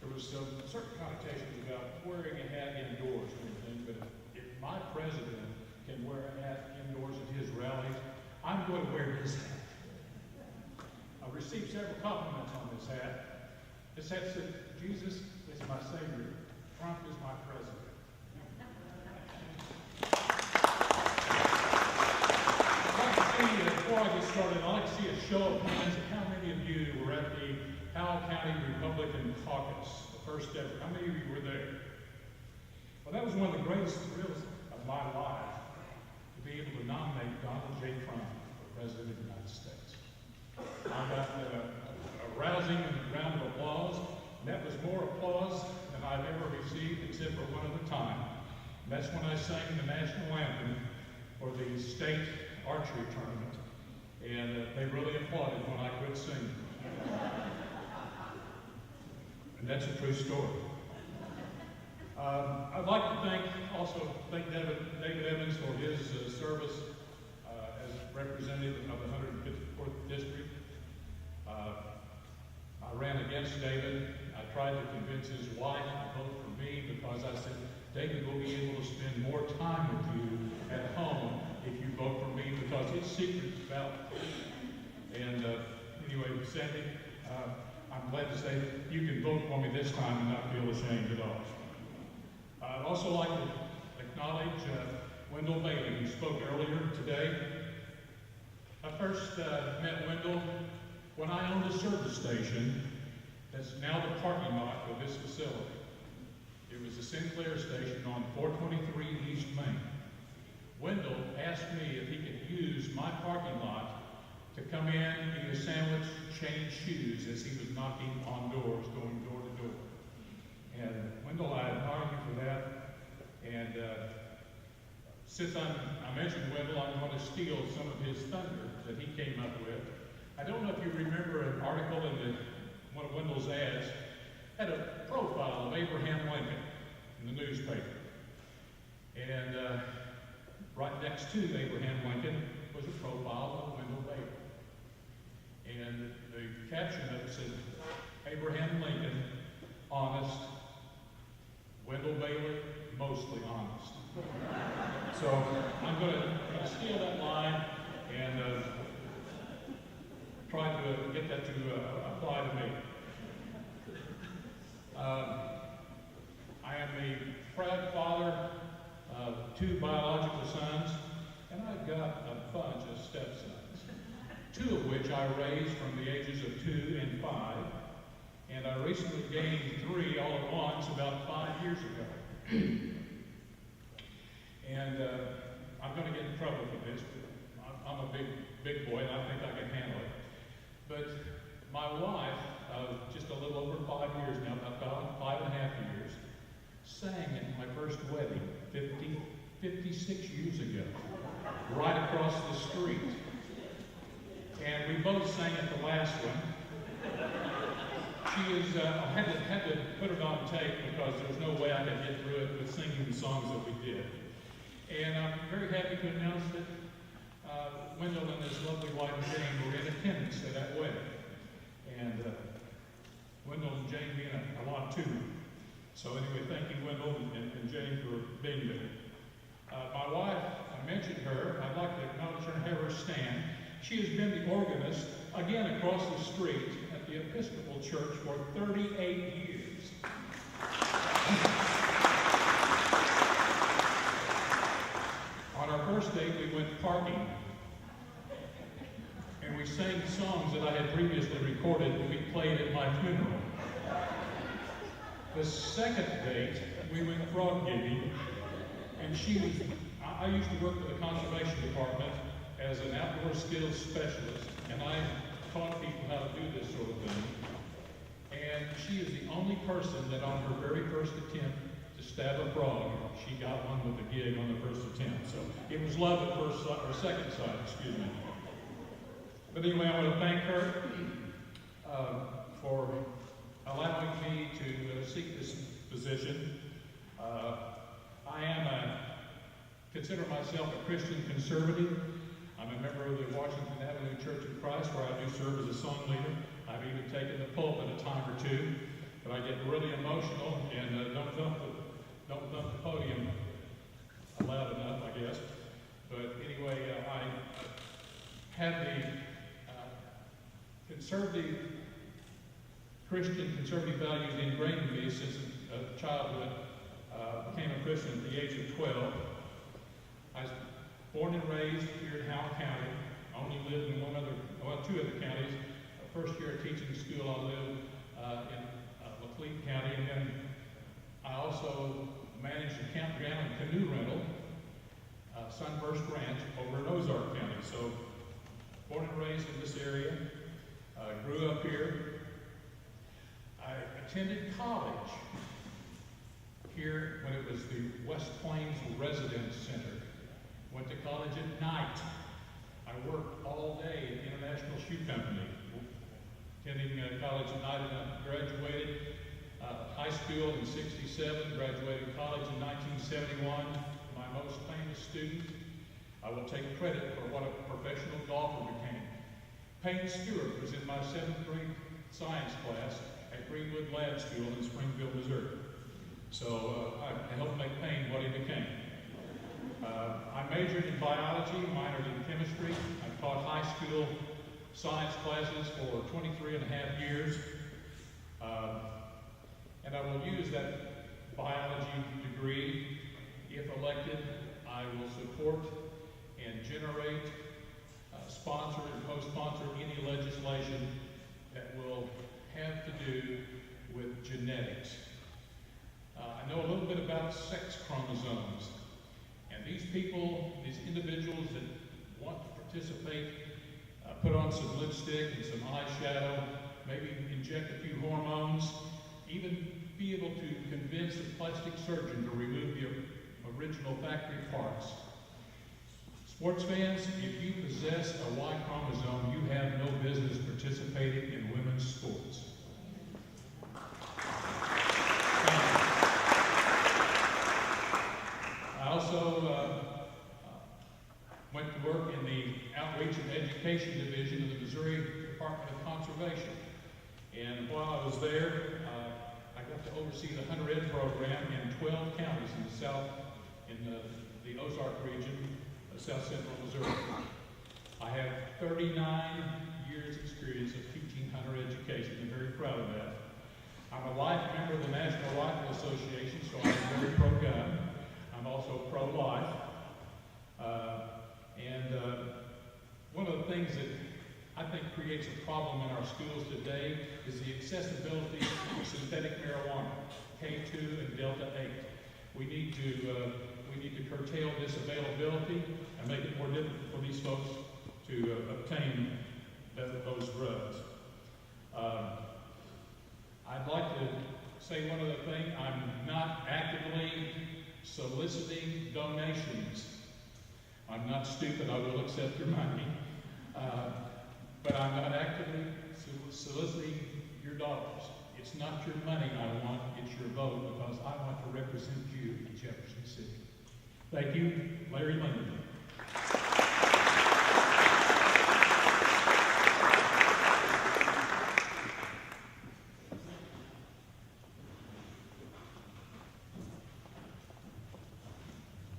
there was some certain connotations about wearing a hat indoors and everything, but if my president can wear a hat indoors at his rallies, I'm going to wear his hat. I've received several compliments on this hat. This hat said, Jesus is my Savior, Trump is my president. Before I get started, I'd like to see a show of hands of how many of you were at the Howell County Republican Caucus, the first ever. How many of you were there? Well, that was one of the greatest thrills of my life, to be able to nominate Donald J. Trump for President of the United States. I got a rousing round of applause, and that was more applause than I've ever received except for one other time. And that's when I sang the national anthem for the state archery tournament, and they really applauded when I quit singing. And that's a true story. I'd like to also thank David Evans for his service as representative of the 154th District. I ran against David. I tried to convince his wife to vote for me because I said, David will be able to spend more time with you at home if you vote for me because his secret's ballot. And anyway, Sandy, I'm glad to say you can vote for me this time and not feel ashamed at all. I'd also like to acknowledge Wendell Bailey, who spoke earlier today. I first met Wendell when I owned a service station that's now the parking lot of this facility. It was the Sinclair station on 423 East Main. Wendell asked me if he could use my parking lot to come in, eat a sandwich, change shoes as he was knocking on doors, going door to door. And Wendell, I admire you for that. And since I mentioned Wendell, I'm going to steal some of his thunder that he came up with. I don't know if you remember an article in one of Wendell's ads had a profile of Abraham Lincoln in the newspaper. And right next to Abraham Lincoln was a profile of Wendell Bailey. And the caption of it said, Abraham Lincoln, honest, Wendell Bailey, mostly honest. So I'm going to steal that line and try to get that to apply to me. I am a proud father of 2 biological sons, and I've got a bunch of stepsons, 2 of which I raised from the ages of 2 and 5, and I recently gained 3 all at once about 5 years ago. And I'm going to get in trouble for this, but I'm a big boy, and I think I can handle it. But my wife, just a little over 5 years now, about 5.5 years, sang at my first wedding 56 years ago, right across the street. And we both sang at the last one. She is, I had to put it on tape because there was no way I could get through it with singing the songs that we did. And I'm very happy to announce that Wendell and his lovely wife Jane were in attendance at that wedding. And Wendell and Jane being a lot too. So anyway, thank you, Wendell and Jane, for being there. My wife, I mentioned her. I'd like to acknowledge her and have her stand. She has been the organist, again across the street, at the Episcopal Church for 38 years. On our first day date, we went parking. And we sang songs that I had previously recorded that we played at my funeral. The second date, we went frog gigging, and I used to work for the conservation department as an outdoor skills specialist, and I taught people how to do this sort of thing. And she is the only person that on her very first attempt to stab a frog, she got one with a gig on the first attempt. So it was love at first sight, or second sight, excuse me. But anyway, I want to thank her for allowing me to seek this position. Consider myself a Christian conservative. I'm a member of the Washington Avenue Church of Christ, where I do serve as a song leader. I've even taken the pulpit a time or two, but I get really emotional and don't thump the podium loud enough, I guess. But anyway, I have the Christian conservative values ingrained in me since childhood. Became a Christian at the age of 12. I was born and raised here in Howell County. I only lived in two other counties. First year at teaching school, I lived in McLean County, and then I also managed a campground and canoe rental, Sunburst Ranch, over in Ozark County. So, born and raised in this area, grew up here. I attended college here when it was the West Plains Residence Center. Went to college at night. I worked all day at the International Shoe Company. Attending college at night, and I graduated high school in '67, graduated college in 1971. My most famous student, I will take credit for what a professional golfer became. Payne Stewart was in my 7th grade science class at Greenwood Lab School in Springfield, Missouri. So I helped make Payne what he became. I majored in biology, minored in chemistry. I taught high school science classes for 23 and a half years. And I will use that biology degree. If elected, I will support and generate, sponsor and co-sponsor any legislation that will have to do with genetics. I know a little bit about sex chromosomes. And these people, these individuals that want to participate, put on some lipstick and some eyeshadow, maybe inject a few hormones, even be able to convince a plastic surgeon to remove the original factory parts. Sports fans, if you possess a Y chromosome, you have no business participating in women's sports. I also went to work in the Outreach and Education Division of the Missouri Department of Conservation. And while I was there, I got to oversee the Hunter Ed program in 12 counties in the south, in the Ozark region of south central Missouri. I have 39 years experience of teaching hunter education. I'm very proud of that. I'm a life member of the National Rifle Association, so I'm very pro-gun. I'm also pro-life. One of the things that I think creates a problem in our schools today is the accessibility of synthetic marijuana, K2 and Delta 8. We need to curtail this availability and make it more difficult for these folks to obtain those drugs. I'd like to say one other thing. I'm not actively soliciting donations. I'm not stupid, I will accept your money. But I'm not actively soliciting your dollars. It's not your money I want, it's your vote, because I want to represent you in Jefferson City. Thank you, Larry Linden.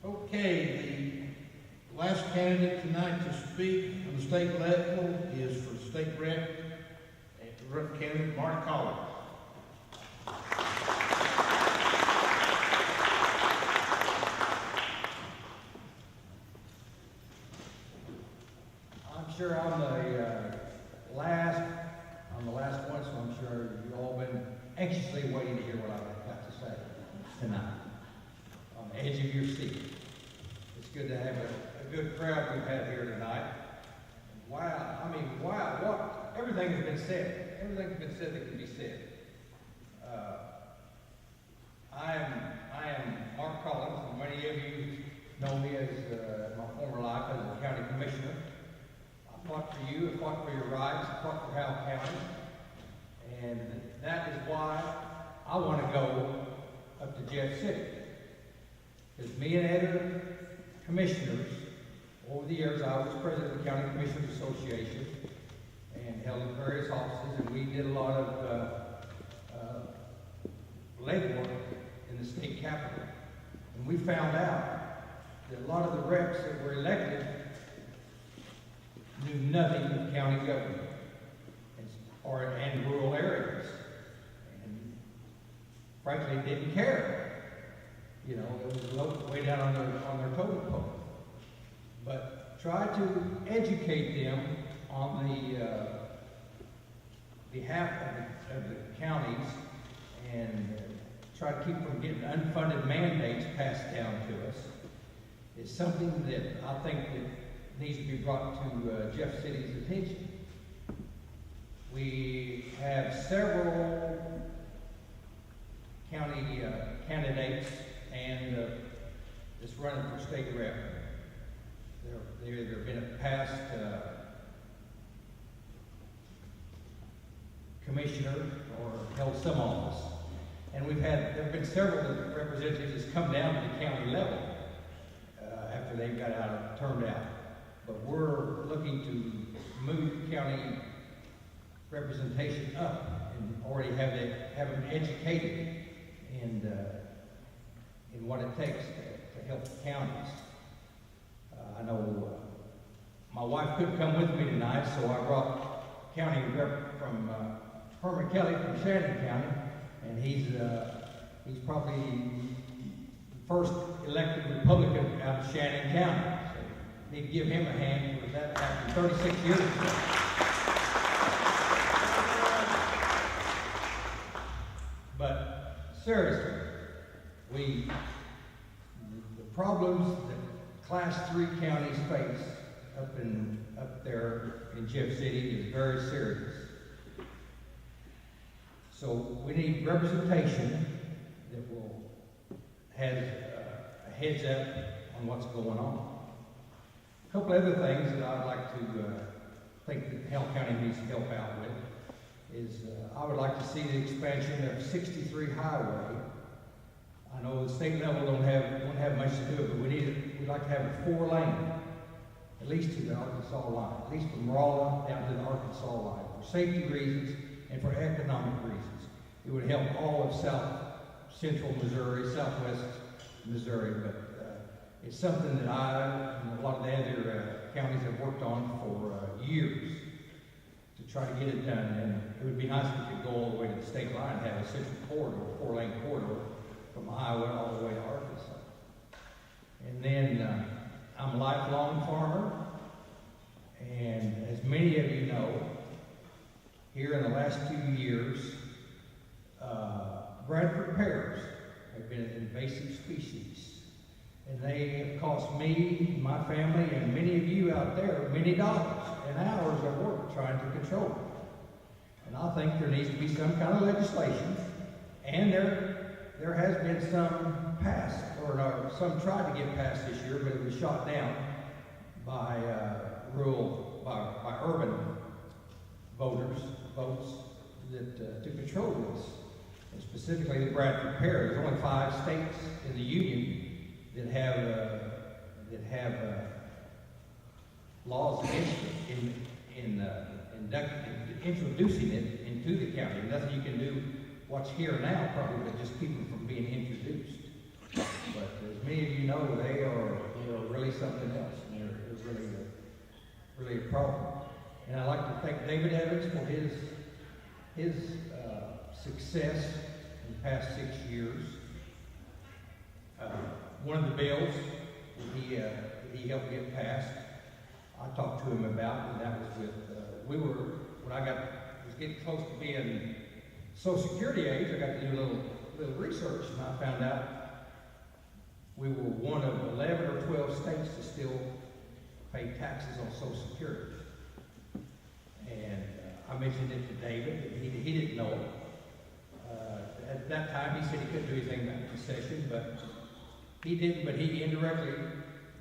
Okay, the last candidate tonight to speak on the state level is for state rep, candidate Mark Collins. sure I'm the last one, so I'm sure you've all been anxiously waiting to hear what I've got to say tonight. On the edge of your seat. It's good to have a good crowd we've had here tonight. Wow, what, everything has been said. Everything's been said that can be said. I am Mark Collins, and many of you know me as my former life as a county commissioner. I fought for you, I fought for your rights, I fought for Howell County, and that is why I want to go up to Jeff City. Because me and other commissioners, over the years, I was president of the County Commissioners Association and held various offices, and we did a lot of legwork in the state capitol. And we found out that a lot of the reps that were elected knew nothing of county government and rural areas. And frankly, didn't care. You know, it was low, way down on their totem pole. But try to educate them on the behalf of the counties and try to keep from getting unfunded mandates passed down to us. It's something that I think that needs to be brought to Jeff City's attention. We have several county candidates and that's running for state rep. They've either been a past commissioner or held some office. And there have been several representatives come down to the county level after they got turned out. But we're looking to move county representation up and already have them educated in what it takes to help the counties. I know my wife couldn't come with me tonight, so I brought county rep from Herman Kelly from Shannon County, and he's probably the first elected Republican out of Shannon County. So need to give him a hand for that after 36 years ago. But seriously, the problems that Class 3 counties face up there in Jeff City is very serious. So we need representation that will have a heads up on what's going on. A couple other things that I'd like to think that Howell County needs to help out with is I would like to see the expansion of 63 Highway. I know the state level won't have much to do it, but we'd like to have a 4-lane, at least to the Arkansas line, at least from Rolla down to the Arkansas line, for safety reasons and for economic reasons. It would help all of central Missouri, southwest Missouri, but it's something that I and a lot of the other counties have worked on for years to try to get it done. And it would be nice if we could go all the way to the state line and have a central corridor, 4-lane corridor from Iowa all the way to Arkansas. And then I'm a lifelong farmer, and as many of you know, here in the last 2 years, Bradford pears have been an invasive species, and they have cost me, my family, and many of you out there many dollars and hours of work trying to control them. And I think there needs to be some kind of legislation, and there has been some passed, or some tried to get passed this year, but it was shot down by urban votes that to control this, and specifically the Bradford pear. There's only 5 states in the union that have laws against it in introducing it into the county. Nothing you can do what's here now probably, but just keep them from being introduced. But as many of you know, they are really something else, and they're really a problem. And I'd like to thank David Evans for his success in the past 6 years. One of the bills that he helped get passed, I talked to him about, and that was with, when I was getting close to being Social Security age, I got to do a little research, and I found out we were one of 11 or 12 states to still pay taxes on Social Security. And I mentioned it to David, and he didn't know it. At that time, he said he couldn't do anything about the concession, but he didn't, but he indirectly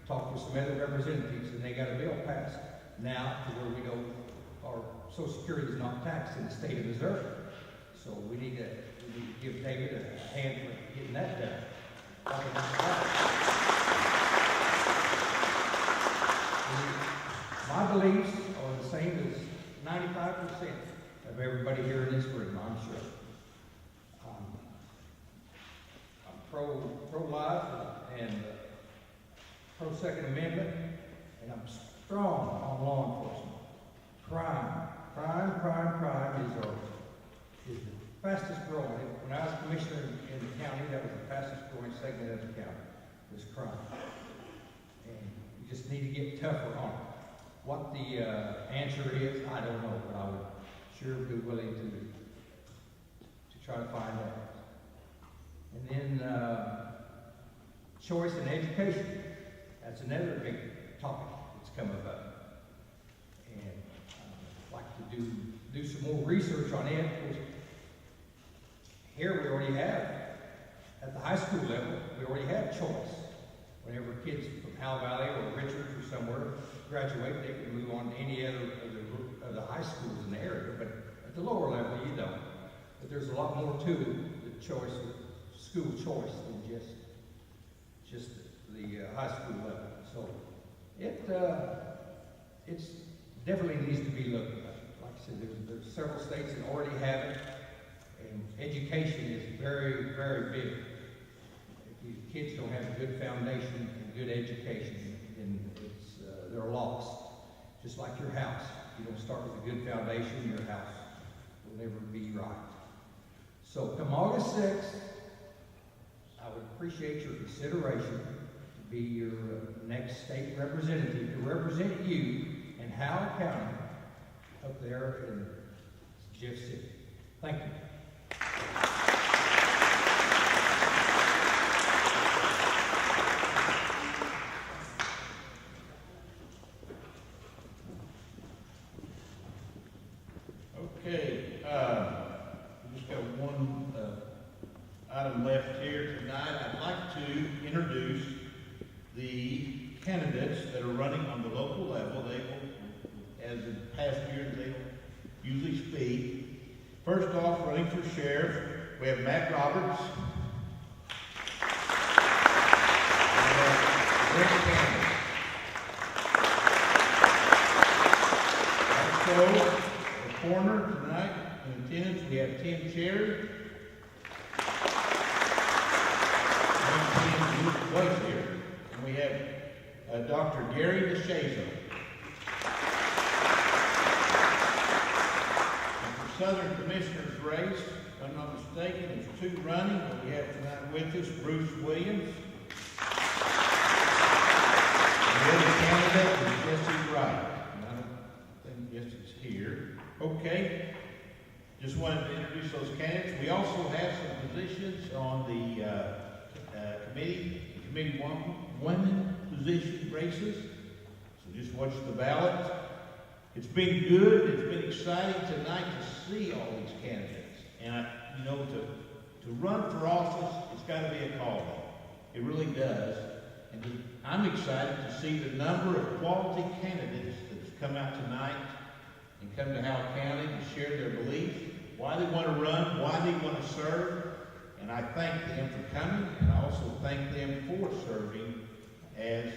talked with some other representatives, and they got a bill passed now to where we don't, our Social Security is not taxed in the state of Missouri. So we need to give David a hand for getting that done. My beliefs are the same as 95% of everybody here in this room, I'm sure. I'm pro-life and pro-Second Amendment, and I'm strong on law enforcement. Crime is the fastest growing. When I was commissioner in the county, that was the fastest growing segment of the county, was crime. And you just need to get tougher on it. What the answer is, I don't know, but I would sure be willing to try to find out. And then choice in education. That's another big topic that's come up. And I'd like to do some more research on it. Here we already have, at the high school level, we already have choice. Whenever kids from Howell Valley or Richards or somewhere graduate, they can move on to any other of the high schools in the area. But at the lower level, you don't. But there's a lot more to the choice, school choice, than just the high school level. So it's definitely needs to be looked at. Like I said, there's several states that already have it, and education is very, very big. If you kids don't have a good foundation and good education, then they're lost. Just like your house. If you don't start with a good foundation, your house will never be right. So come August 6th, I would appreciate your consideration to be your next state representative, to represent you in Howell County up there in Jeff City. Thank you. Okay, we just got one item left here tonight. I'd like to introduce the candidates that are running on the local level. They will, as in past years, they will usually speak. First off, running for sheriff, we have Matt Roberts. Also, the coroner tonight in attendance, we have Tim Cherry. Tim was here. And we have Dr. Gary DeShazo. Southern Commissioner's race, if I'm not mistaken, there's two running, but we have tonight with us Bruce Williams. And the other candidate is Jesse Wright. And I don't think Jesse's here. Okay. Just wanted to introduce those candidates. We also have some positions on the committee women position races. So just watch the ballot. It's been good, it's been exciting tonight to see all these candidates. And, to run for office, it's got to be a calling. It really does. And I'm excited to see the number of quality candidates that's come out tonight and come to Howell County to share their beliefs, why they want to run, why they want to serve. And I thank them for coming, and I also thank them for serving, as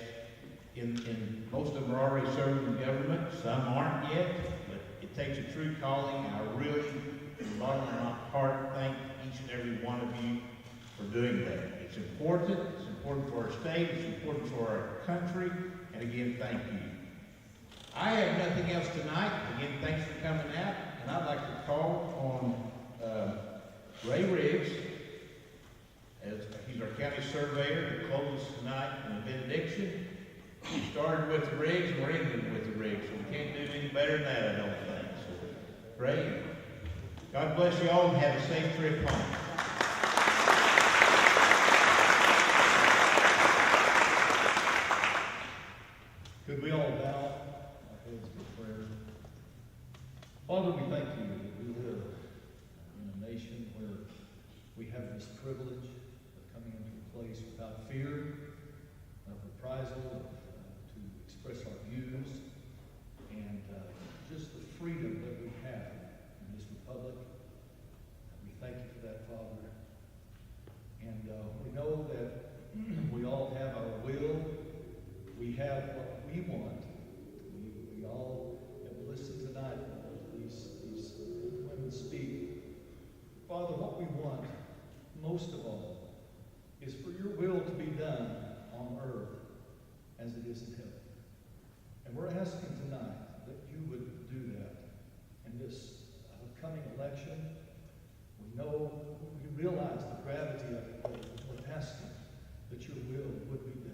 in most of them are already serving in government, some aren't yet, but it takes a true calling, and I really, from the bottom of my heart, thank each and every one of you for doing that. It's important for our state, it's important for our country, and again, thank you. I have nothing else tonight. Again, thanks for coming out, and I'd like to call on Ray Riggs, as he's our county surveyor, to close us tonight in a benediction. We started with the rigs and we're ending with the rigs, so we can't do any better than that, I don't think. So, great. God bless you all and have a safe trip home. Could we all bow our heads for prayer? Father, we thank you that we live in a nation where we have this privilege of coming into a place without fear of reprisal, to express our views, and just the freedom that we have in this republic. We thank you for that, Father. And we know that we all have our will. We have what we want. We all have listened tonight to these women speak. Father, what we want most of all is for your will to be done on earth as it is in heaven. And we're asking tonight that you would do that in this upcoming election. We realize the gravity of it, but we're asking that your will would be done.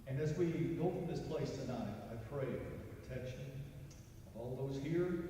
And as we go from this place tonight, I pray for the protection of all those here